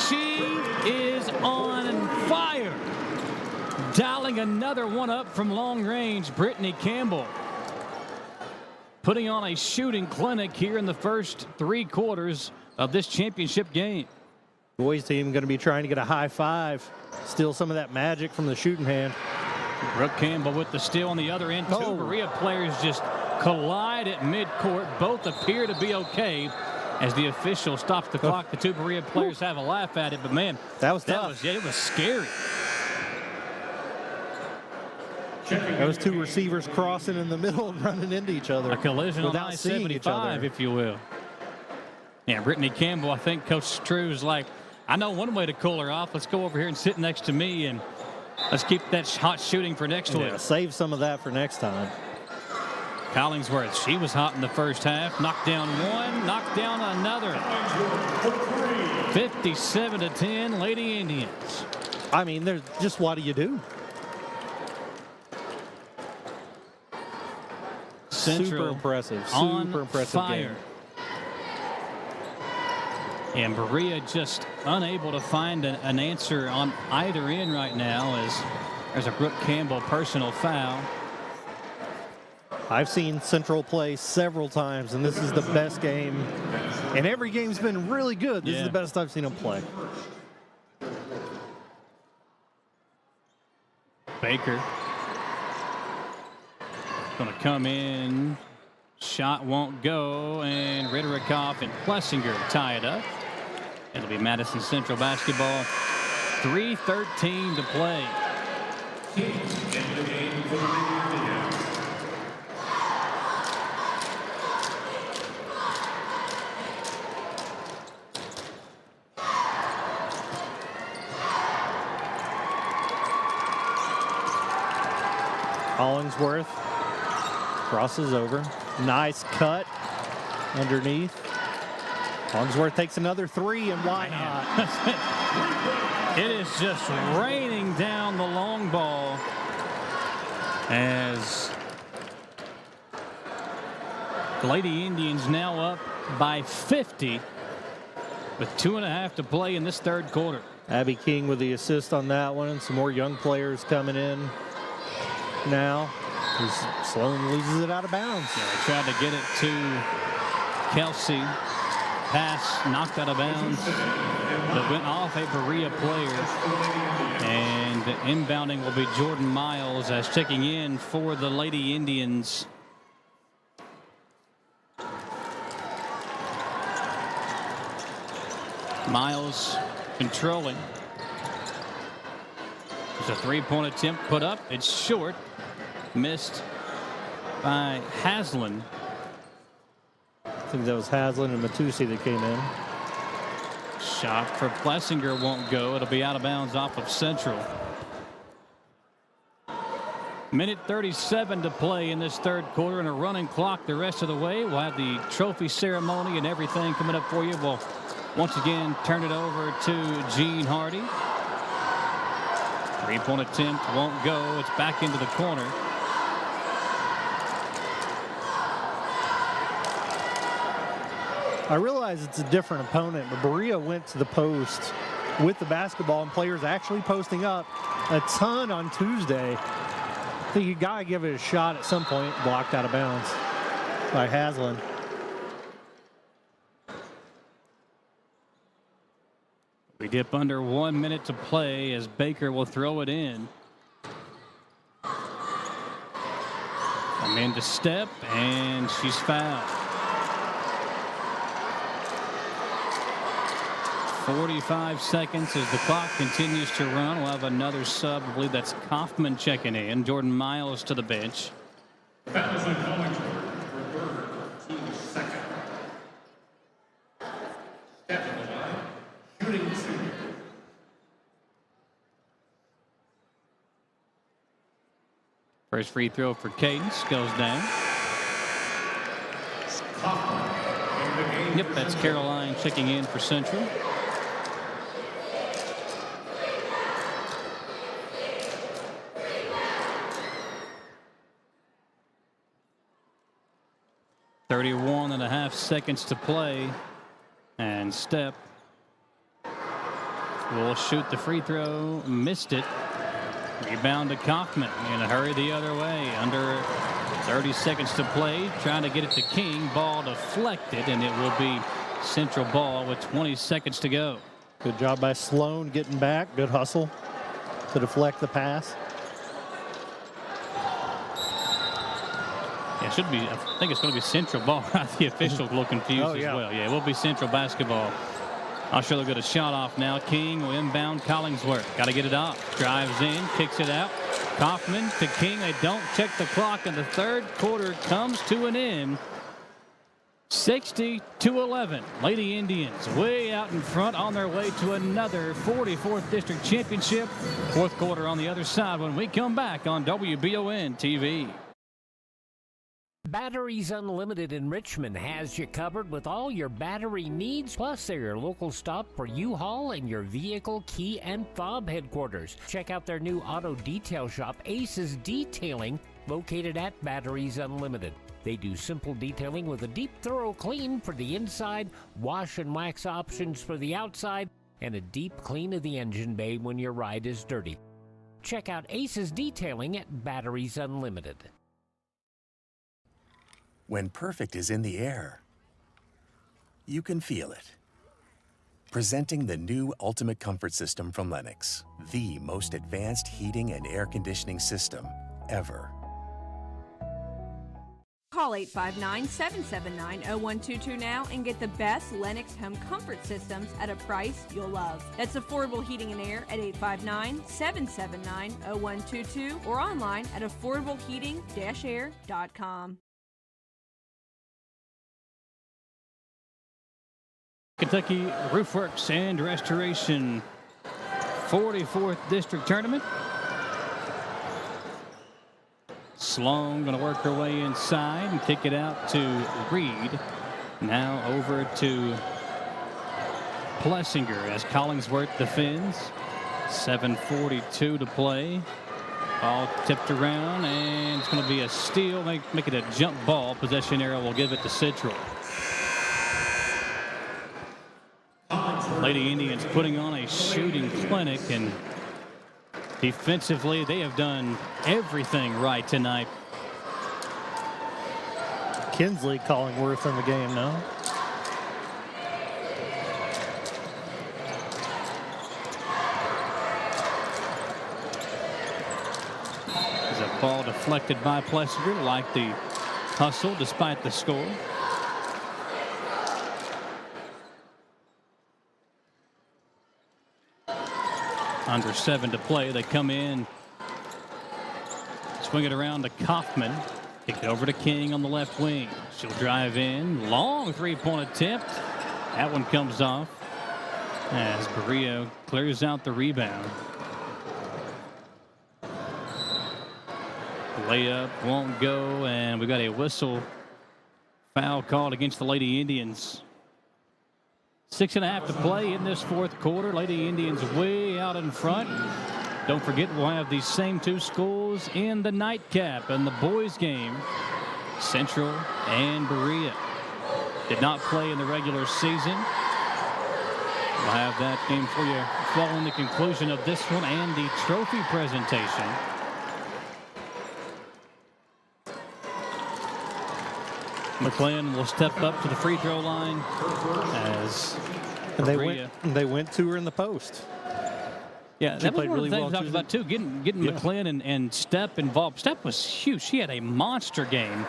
she is on fire. Dialing another one up from long range, Brittany Campbell. Putting on a shooting clinic here in the first 3 quarters of this championship game. Boys team going to be trying to get a high five. Steal some of that magic from the shooting hand. Brooke Campbell with the steal on the other end. 2 Berea players just collide at midcourt. Both appear to be okay as the official stops the clock. The 2 Berea players have a laugh at it, but man, that was tough. It was scary. Those 2 receivers crossing in the middle and running into each other. A collision on without seeing each other. I-75, if you will. Yeah, Brittany Campbell, I think Coach True's like, I know one way to cool her off. Let's go over here and sit next to me, and let's keep that hot shooting for next week. Save some of that for next time. Collingsworth, she was hot in the first half. Knocked down one, knocked down another. 57-10, Lady Indians. I mean, there's just what do you do? Central super impressive. Super impressive fire. Game. And Berea just unable to find an answer on either end right now as there's a Brooke Campbell personal foul. I've seen Central play several times, and this is the best game. And every game's been really good. This is the best I've seen them play. Baker going to come in. Shot won't go, and Ritterikoff and Plessinger tie it up. It'll be Madison Central basketball. 3:13 to play. Hollingsworth crosses over. Nice cut underneath. Hollingsworth takes another 3, and why not? It is just raining down the long ball as the Lady Indians now up by 50 with 2.5 to play in this third quarter. Abby King with the assist on that one, and some more young players coming in now. Sloan loses it out of bounds. Yeah, they tried to get it to Kelsey. Pass knocked out of bounds, but went off a Berea player. And inbounding will be Jordan Miles as checking in for the Lady Indians. Miles controlling. There's a three-point attempt put up. It's short. Missed by Haslam. I think that was Haslam and Matusi that came in. Shot for Plessinger won't go. It'll be out of bounds off of Central. Minute 37 to play in this third quarter and a running clock the rest of the way. We'll have the trophy ceremony and everything coming up for you. We'll once again turn it over to Gene Hardy. Three-point attempt won't go. It's back into the corner. I realize it's a different opponent, but Berea went to the post with the basketball and players actually posting up a ton on Tuesday. I think you got to give it a shot at some point. Blocked out of bounds by Haslam. We dip under 1 minute to play as Baker will throw it in. Amanda step, and she's fouled. 45 seconds as the clock continues to run. We'll have another sub. I believe that's Kaufman checking in. Jordan Miles to the bench. Madison College for third, team second. Step on the line, shooting two. First free throw for Cadence goes down. Yep, that's Caroline checking in for Central. .31.5 seconds to play, and Step will shoot the free throw. Missed it. Rebound to Kaufman in a hurry the other way. Under 30 seconds to play, trying to get it to King. Ball deflected, and it will be Central ball with 20 seconds to go. Good job by Sloan getting back. Good hustle to deflect the pass. Yeah, it should be. I think it's going to be Central ball. The official a little confused as well. Yeah, it will be Central basketball. I'll show they'll get a shot off now. King will inbound Collingsworth. Got to get it off. Drives in, kicks it out. Kaufman to King. They don't check the clock, and the third quarter comes to an end. 60-11. Lady Indians way out in front on their way to another 44th District Championship. Fourth quarter on the other side when we come back on WBON TV. Batteries Unlimited in Richmond has you covered with all your battery needs, plus they're your local stop for U-Haul and your vehicle key and fob headquarters. Check out their new auto detail shop, Aces Detailing, located at Batteries Unlimited. They do simple detailing with a deep, thorough clean for the inside, wash and wax options for the outside, and a deep clean of the engine bay when your ride is dirty. Check out Aces Detailing at Batteries Unlimited. When perfect is in the air, you can feel it. Presenting the new Ultimate Comfort System from Lennox, the most advanced heating and air conditioning system ever. Call 859-779-0122 now and get the best Lennox home comfort systems at a price you'll love. That's affordable heating and air at 859-779-0122 or online at affordableheating-air.com. Kentucky Roofworks and Restoration 44th District Tournament. Sloan going to work her way inside and kick it out to Reed. Now over to Plessinger as Collingsworth defends. 7:42 to play. Ball tipped around, and it's going to be a steal. Make it a jump ball. Possession arrow will give it to Central. Lady Indians putting on a shooting clinic, and defensively they have done everything right tonight. Kinsley Collingworth in the game now. There's a ball deflected by Plessinger, like the hustle despite the score. Under 7 to play. They come in. Swing it around to Kaufman. Kick it over to King on the left wing. She'll drive in. Long three-point attempt. That one comes off as Berea clears out the rebound. Layup won't go, and we got a whistle. Foul called against the Lady Indians. 6.5 to play in this fourth quarter. Lady Indians way out in front. Don't forget, we'll have these same two schools in the nightcap in the boys game. Central and Berea did not play in the regular season. We'll have that game for you following the conclusion of this one and the trophy presentation. McClellan will step up to the free throw line as they went to her in the post. Yeah, that was one of the things we talked about too. Getting McClellan and Step involved. Step was huge. She had a monster game,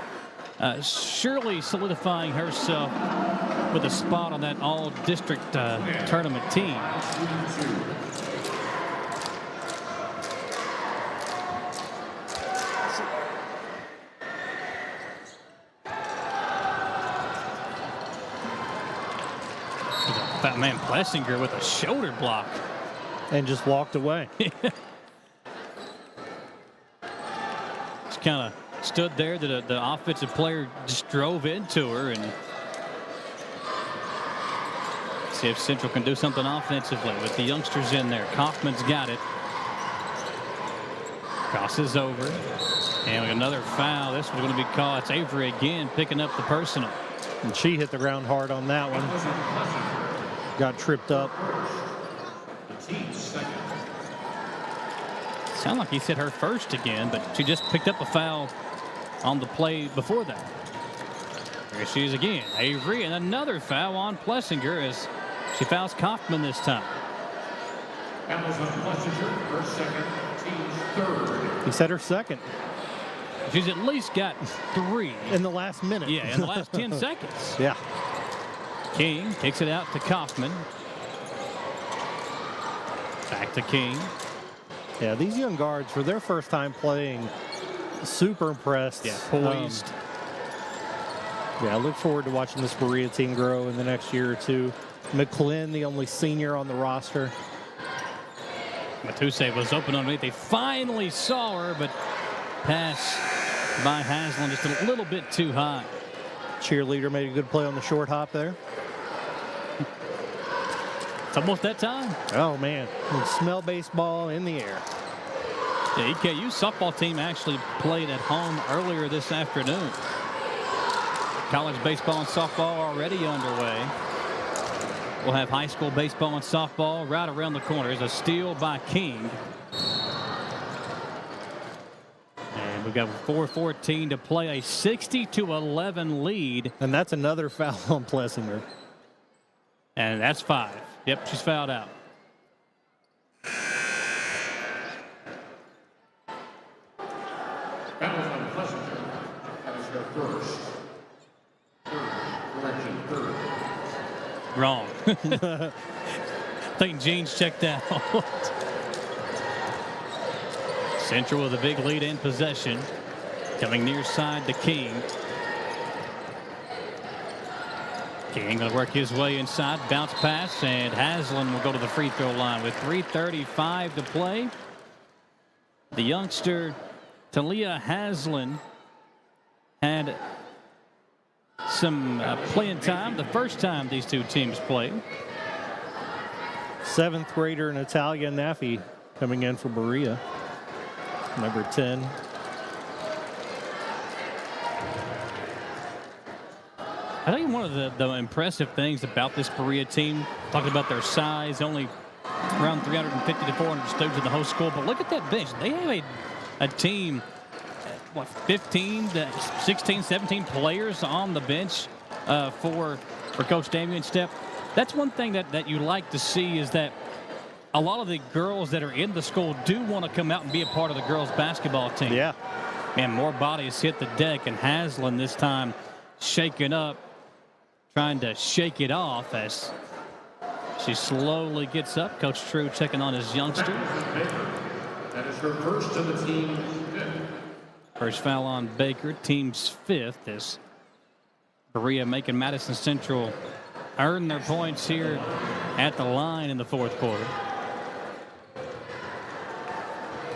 surely solidifying herself with a spot on that all-district tournament team. Man, Plessinger with a shoulder block. And just walked away. Just kind of stood there. The offensive player just drove into her, and see if Central can do something offensively with the youngsters in there. Kaufman's got it. Crosses over. And another foul. This one's going to be caught. It's Avery again picking up the personal. And she hit the ground hard on that one. Got tripped up. Sound like he hit her first again, but she just picked up a foul on the play before that. There she is again. Avery, and another foul on Plessinger as she fouls Kaufman this time. That was on Plessinger, her second, team's third. He said her second. She's at least got 3. In the last minute. Yeah, in the last 10 seconds. Yeah. King kicks it out to Kaufman. Back to King. Yeah, these young guards, for their first time playing, super impressed. Yeah, poised. Yeah, I look forward to watching this Berea team grow in the next year or two. McClellan, the only senior on the roster. Matuse was open underneath. They finally saw her, but pass by Haslam just a little bit too high. Cheerleader made a good play on the short hop there. It's almost that time. Oh, man. You can smell baseball in the air. The EKU softball team actually played at home earlier this afternoon. College baseball and softball already underway. We'll have high school baseball and softball right around the corner. There's a steal by King. And we've got 4:14 to play, a 60-11 lead. And that's another foul on Plessinger. And that's 5. Yep, she's fouled out. That was on Plessinger. That was her first. Correction, third. Wrong. I think Jean's checked out. Central with a big lead in possession. Coming near side to King. King going to work his way inside. Bounce pass, and Haslam will go to the free throw line with 3:35 to play. The youngster, Talia Haslam, had some playing time the first time these two teams played. 7th grader Natalia Naffy coming in for Berea. Number 10. I think one of the impressive things about this Berea team, talking about their size, only around 350 to 400 students in the whole school, but look at that bench. They have a team, what, 15 to 16, 17 players on the bench for Coach Damian Stepp. That's one thing that you like to see, is that a lot of the girls that are in the school do want to come out and be a part of the girls basketball team. Yeah. Man, more bodies hit the deck, and Haslam this time shaken up, trying to shake it off as She slowly gets up. Coach True checking on his youngster. That is her first of the team. First foul on Baker, team's 5th, as Berea making Madison Central earn their points here at the line in the 4th quarter.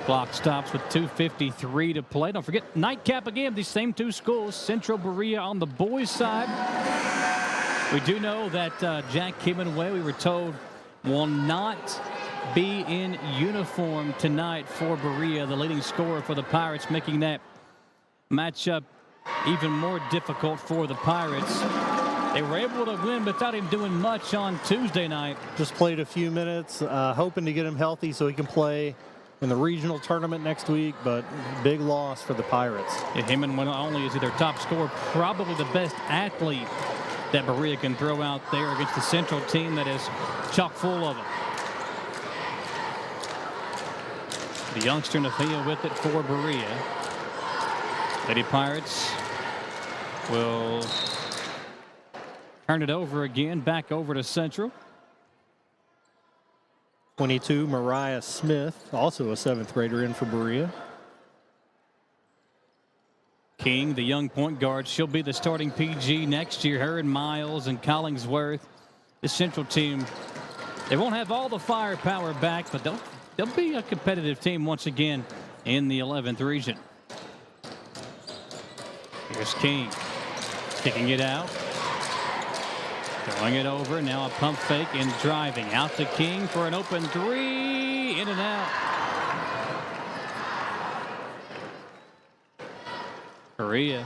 Clock stops with 2:53 to play. Don't forget, nightcap again. These same two schools, Central Berea on the boys' side. We do know that Jack Kimmenway, we were told, will not be in uniform tonight for Berea, the leading scorer for the Pirates, making that matchup even more difficult for the Pirates. They were able to win without him doing much on Tuesday night. Just played a few minutes, hoping to get him healthy so he can play in the regional tournament next week, but big loss for the Pirates. Yeah, him not only is he their top scorer, probably the best athlete that Berea can throw out there against the Central team that is chock full of them. The youngster in the field with it for Berea. Lady Pirates will turn it over again, back over to Central. 22, Mariah Smith, also a 7th grader in for Berea. King, the young point guard, she'll be the starting PG next year. Her and Miles and Collingsworth. The Central team, they won't have all the firepower back, but they'll be a competitive team once again in the 11th region. Here's King, sticking it out. Throwing it over, now a pump fake and driving out to King for an open 3, in and out. Berea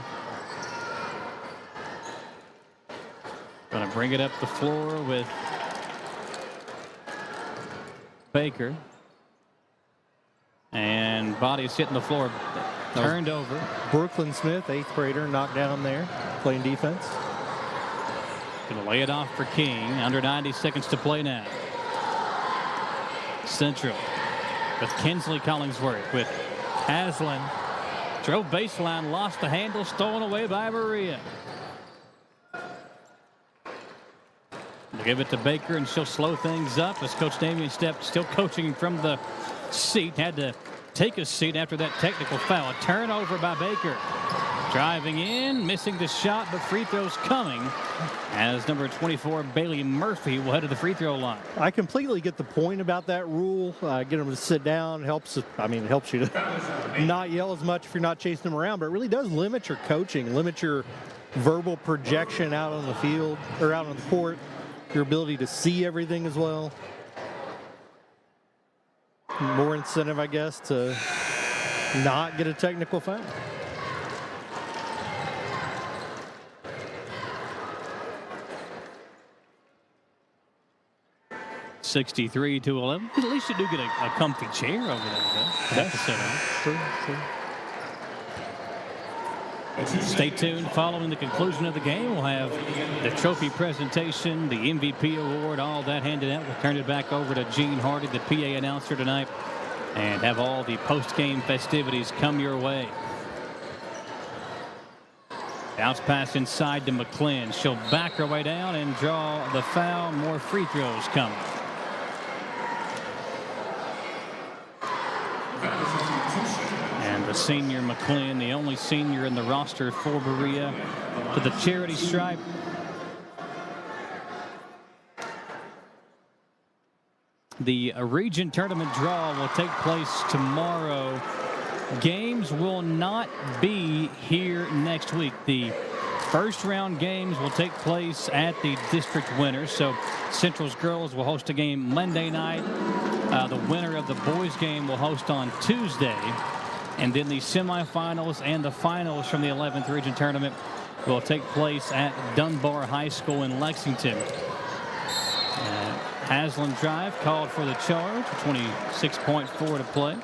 going to bring it up the floor with Baker. And body's hitting the floor, turned over. Brooklyn Smith, 8th grader, knocked down there, playing defense. Going to lay it off for King. Under 90 seconds to play now. Central with Kinsley Collingsworth with Haslam. Drove baseline, lost the handle, stolen away by Berea. They'll give it to Baker, and she'll slow things up as Coach Damian Stepp, still coaching from the seat, had to take a seat after that technical foul. A turnover by Baker. Driving in, missing the shot, but free throws coming as number 24 Bailey Murphy will head to the free throw line. I completely get the point about that rule. Get them to sit down helps. I mean, it helps you to not yell as much if you're not chasing them around, but it really does limit your coaching, limit your verbal projection out on the field or out on the court, your ability to see everything as well. More incentive, I guess, to not get a technical foul. 63-11. At least you do get a comfy chair over there. That's to sit on. Stay tuned. Following the conclusion of the game, we'll have the trophy presentation, the MVP award, all that handed out. We'll turn it back over to Gene Hardy, the PA announcer tonight, and have all the post-game festivities come your way. Bounce pass inside to McClin. She'll back her way down and draw the foul. More free throws coming. And the senior McClin, the only senior in the roster for Berea, to the charity stripe. The region tournament draw will take place tomorrow. Games will not be here next week. The first round games will take place at the district winners. So Central's girls will host a game Monday night. The winner of the boys game will host on Tuesday. And then the semifinals and the finals from the 11th region tournament will take place at Dunbar High School in Lexington. Haslam drive called for the charge. 26.4 to play.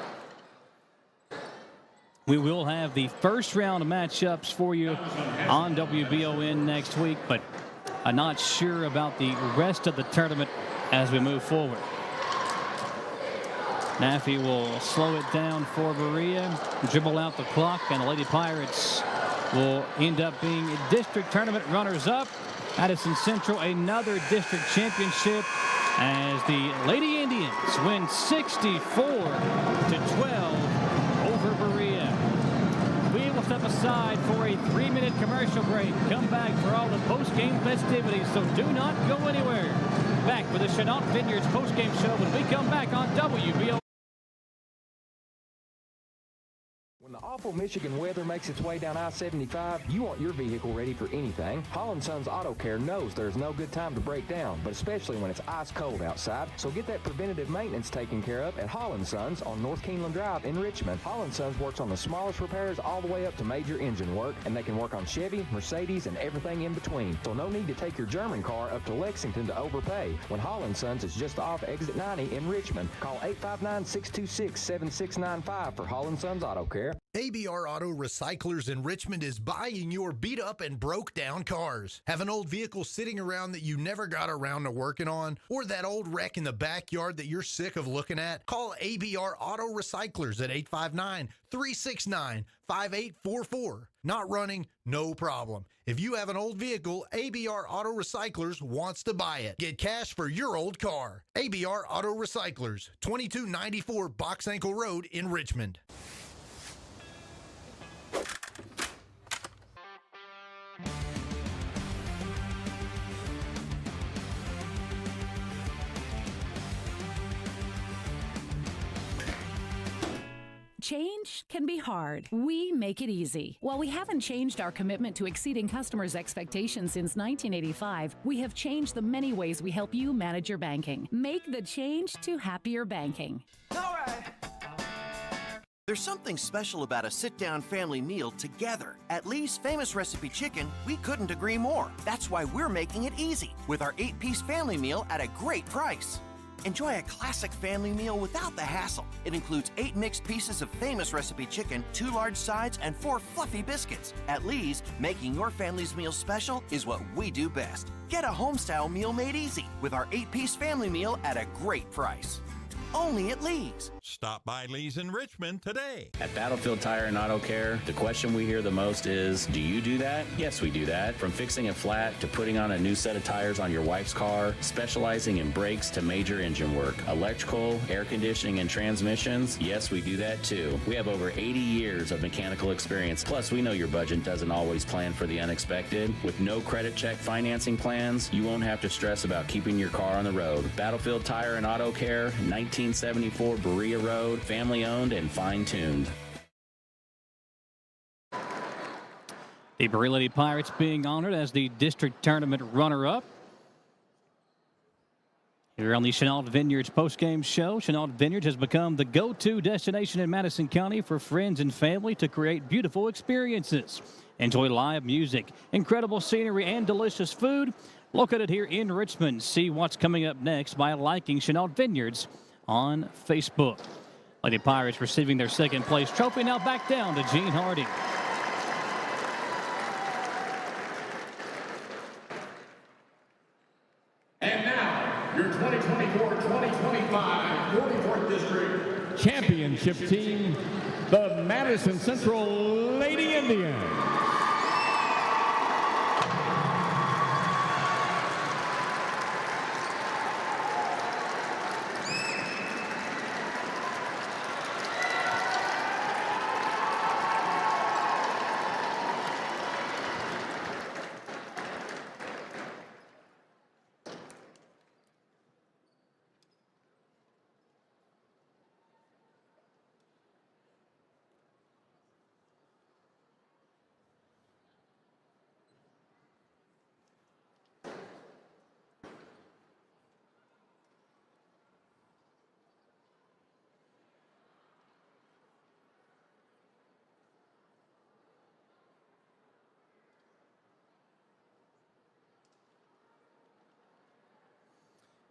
We will have the first round of matchups for you on WBON next week, but I'm not sure about the rest of the tournament as we move forward. Naffy will slow it down for Berea, dribble out the clock, and the Lady Pirates will end up being district tournament runners-up. Madison Central, another district championship. as the Lady Indians win 64-12 over Berea. We will step aside for a 3-minute commercial break. Come back for all the post-game festivities, so do not go anywhere. Back with the Chenault Vineyards post-game show when we come back on WBO. When the awful Michigan weather makes its way down I-75, you want your vehicle ready for anything. Holland Sons Auto Care knows there's no good time to break down, but especially when it's ice cold outside. So get that preventative maintenance taken care of at Holland Sons on North Keeneland Drive in Richmond. Holland Sons works on the smallest repairs all the way up to major engine work, and they can work on Chevy, Mercedes, and everything in between. So no need to take your German car up to Lexington to overpay when Holland Sons is just off exit 90 in Richmond. Call 859-626-7695 for Holland Sons Auto Care. ABR Auto Recyclers in Richmond is buying your beat up and broke down cars. Have an old vehicle sitting around that you never got around to working on, or that old wreck in the backyard that you're sick of looking at? Call ABR Auto Recyclers at 859-369-5844. Not running? No problem. If you have an old vehicle, ABR Auto Recyclers wants to buy it. Get cash for your old car. ABR Auto Recyclers, 2294 Box Ankle Road in Richmond. Change can be hard. We make it easy. While we haven't changed our commitment to exceeding customers' expectations since 1985, we have changed the many ways we help you manage your banking. Make the change to happier banking. All right. There's something special about a sit-down family meal together. At Lee's Famous Recipe Chicken, we couldn't agree more. That's why we're making it easy with our 8-piece family meal at a great price. Enjoy a classic family meal without the hassle. It includes 8 mixed pieces of Famous Recipe Chicken, 2 large sides, and 4 fluffy biscuits. At Lee's, making your family's meal special is what we do best. Get a home-style meal made easy with our 8-piece family meal at a great price. Only at Lee's. Stop by Lee's in Richmond today. At Battlefield Tire and Auto Care, the question we hear the most is, do you do that? Yes, we do that. From fixing a flat to putting on a new set of tires on your wife's car, specializing in brakes to major engine work, electrical, air conditioning, and transmissions, yes, we do that too. We have over 80 years of mechanical experience. Plus, we know your budget doesn't always plan for the unexpected. With no credit check financing plans, you won't have to stress about keeping your car on the road. Battlefield Tire and Auto Care, 1974 Berea Road, family owned and fine-tuned. The Berea Lady Pirates being honored as the district tournament runner-up. Here on the Chenault Vineyards postgame show, Chenault Vineyards has become the go-to destination in Madison County for friends and family to create beautiful experiences. Enjoy live music, incredible scenery, and delicious food. Located here in Richmond. See what's coming up next by liking Chenault Vineyards on Facebook. Lady Pirates receiving their second place trophy. Now back down to Gene Hardy. And now, your 2024-2025 44th District Championship team, the Madison Central Lady Indians.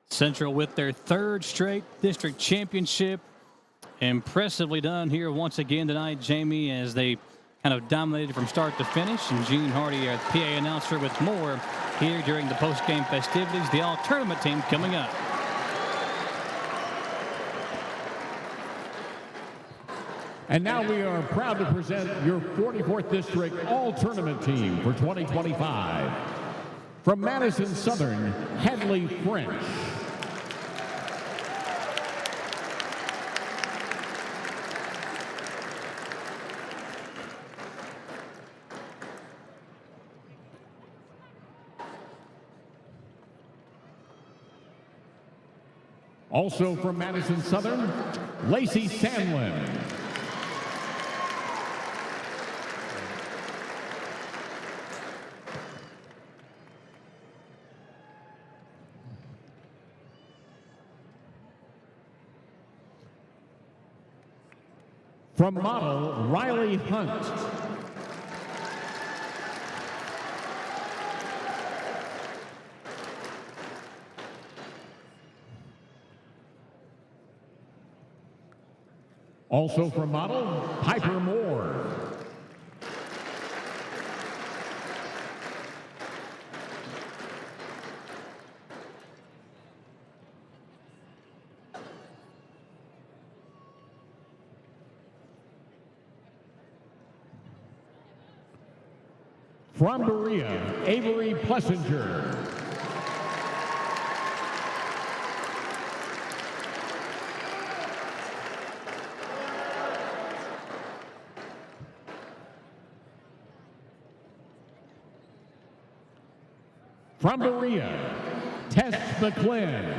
Central with their third straight district championship. Impressively done here once again tonight, Jamie, as they kind of dominated from start to finish. And Gene Hardy, our PA announcer, with more here during the post-game festivities. The all-tournament team coming up. And now we are proud to present your 44th District All-Tournament team for 2025. From Madison Southern, Hadley French. Also from Madison Southern, Lacey Sandlin. From model, Riley Hunt. Also from model, Piper Moore. From Berea, Avery Plessinger. From Berea, Tess McClin.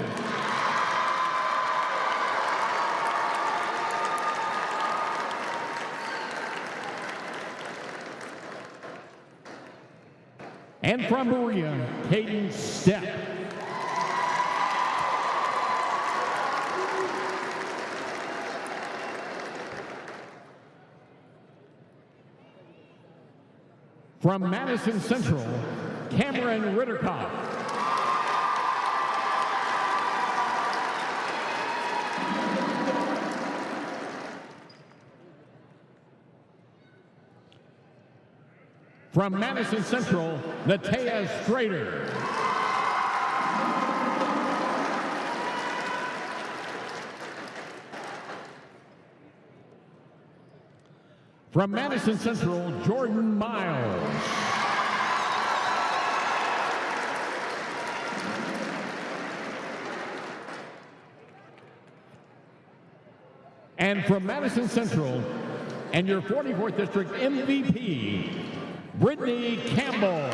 And from Berea, Caden Stepp. From Madison Central, Cameron Ritterkoff. From Madison Central, Natea Strader. From Madison Central, Jordan Miles. And from Madison Central, and your 44th District MVP, Brittany Campbell.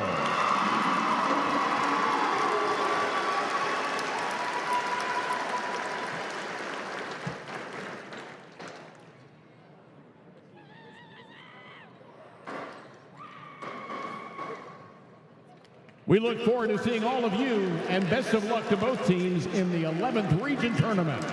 We look forward to seeing all of you, and best of luck to both teams in the 11th Region Tournament.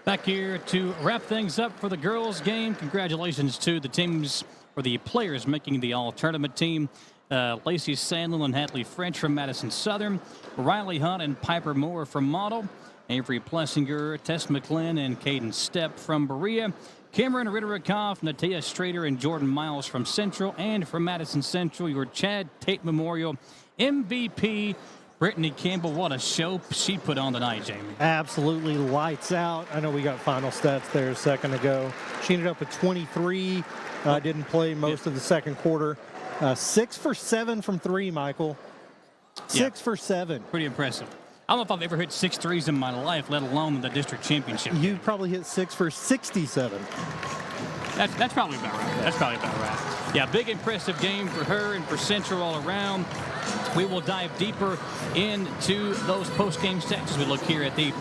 Back here to wrap things up for the girls' game. Congratulations to the teams, or the players making the all-tournament team. Lacey Sandlin and Hadley French from Madison Southern. Riley Hunt and Piper Moore from Model. Avery Plessinger, Tess McClin, and Caden Stepp from Berea. Cameron Ritterkoff, Natea Strader, and Jordan Miles from Central. And from Madison Central, your Chad Tate Memorial MVP, Brittany Campbell. What a show she put on tonight, Jamie. Absolutely lights out. I know we got final stats there a second ago. She ended up with 23. Didn't play most of the second quarter. 6 for 7 from 3, Michael. 6 for 7. Pretty impressive. I don't know if I've ever hit 6 threes in my life, let alone the district championship. You probably hit 6 for 67. That's probably about right. That's probably about right. Yeah, big impressive game for her and for Central all around. We will dive deeper into those post-game stats as we look here at the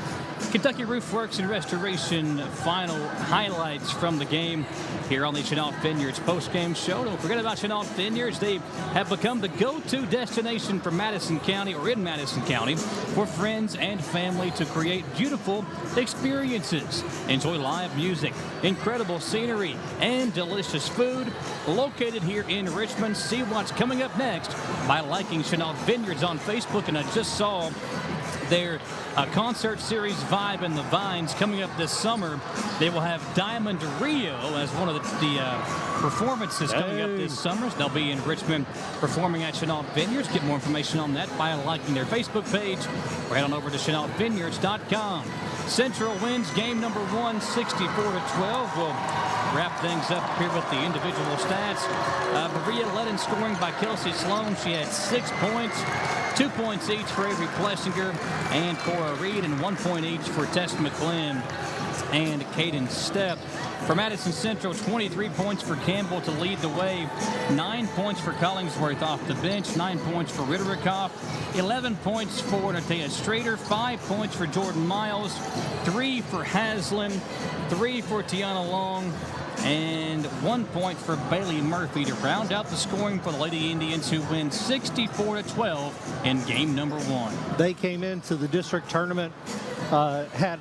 Kentucky Roof Works and Restoration final highlights from the game here on the Chenault Vineyards post-game show. Don't forget about Chenault Vineyards. They have become the go-to destination for Madison County, or in Madison County, for friends and family to create beautiful experiences. Enjoy live music, incredible scenery, and delicious food. Located here in Richmond. See what's coming up next by liking Chenault Vineyards on Facebook. And I just saw their concert series Vibe in the Vines coming up this summer. They will have Diamond Rio as one of the performances coming up this summer. They'll be in Richmond performing at Chenault Vineyards. Get more information on that by liking their Facebook page or head on over to ChenaultVineyards.com. Central wins game number 1, 64-12. We'll wrap things up here with the individual stats. Berea led in scoring by Kelsey Sloan. She had 6 points. 2 points each for Avery Plessinger and Cora Reed, and 1 point each for Tess McClin. and Caden Stepp. For Madison Central, 23 points for Campbell to lead the way, 9 points for Collingsworth off the bench, 9 points for Ritterikoff, 11 points for Natea Strader, 5 points for Jordan Miles, 3 for Haslam, 3 for Tiana Long, and 1 point for Bailey Murphy to round out the scoring for the Lady Indians, who win 64-12 in game number 1. They came into the district tournament, had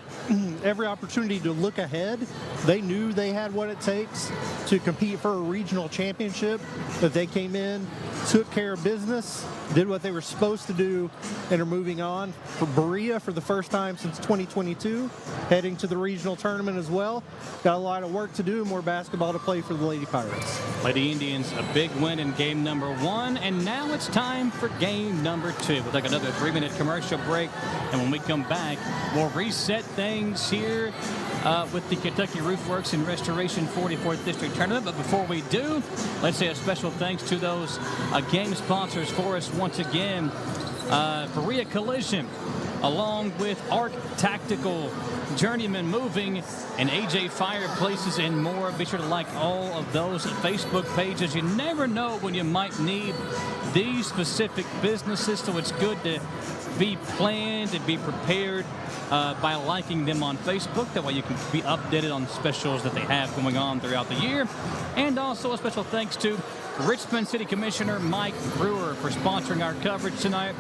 every opportunity to look ahead. They knew they had what it takes to compete for a regional championship, but they came in, took care of business, did what they were supposed to do, and are moving on. For Berea, for the first time since 2022, heading to the regional tournament as well. Got a lot of work to do and more basketball to play for the Lady Pirates. Lady Indians, a big win in game number 1, and now it's time for game number 2. We'll take another 3-minute commercial break, and when we come back, we'll reset things here with the Kentucky Roofworks and Restoration 44th District Tournament. But before we do, let's say a special thanks to those game sponsors for us once again. Berea Collision, along with Arc Tactical, Journeyman Moving, and AJ Fireplaces and more. Be sure to like all of those Facebook pages. You never know when you might need these specific businesses, so it's good to be planned and be prepared by liking them on Facebook. That way you can be updated on specials that they have going on throughout the year. And also a special thanks to Richmond City Commissioner Mike Brewer for sponsoring our coverage tonight.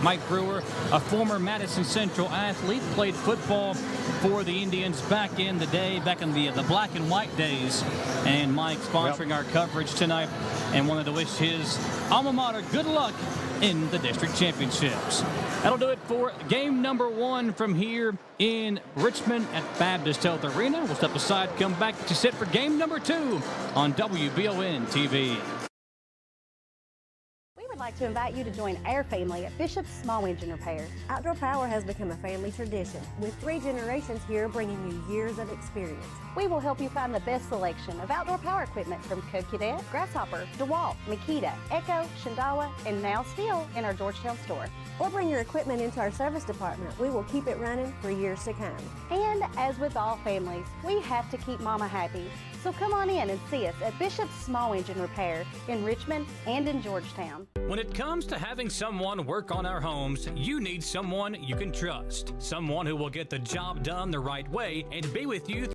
Mike Brewer, a former Madison Central athlete, played football for the Indians back in the day, back in the black and white days. And Mike sponsoring our coverage tonight, and wanted to wish his alma mater good luck in the district championships. That'll do it for game number 1 from here in Richmond at Baptist Health Arena. We'll step aside, come back to sit for game number 2 on WBON TV. We would like to invite you to join our family at Bishop's Small Engine Repair. Outdoor Power has become a family tradition, with 3 generations here bringing you years of experience. We will help you find the best selection of outdoor power equipment from Coquette, Grasshopper, DeWalt, Makita, Echo, Shindawa, and now still in our Georgetown store. Or bring your equipment into our service department. We will keep it running for years to come. And as with all families, we have to keep Mama happy. So come on in and see us at Bishop's Small Engine Repair in Richmond and in Georgetown. When it comes to having someone work on our homes, you need someone you can trust. Someone who will get the job done the right way and be with you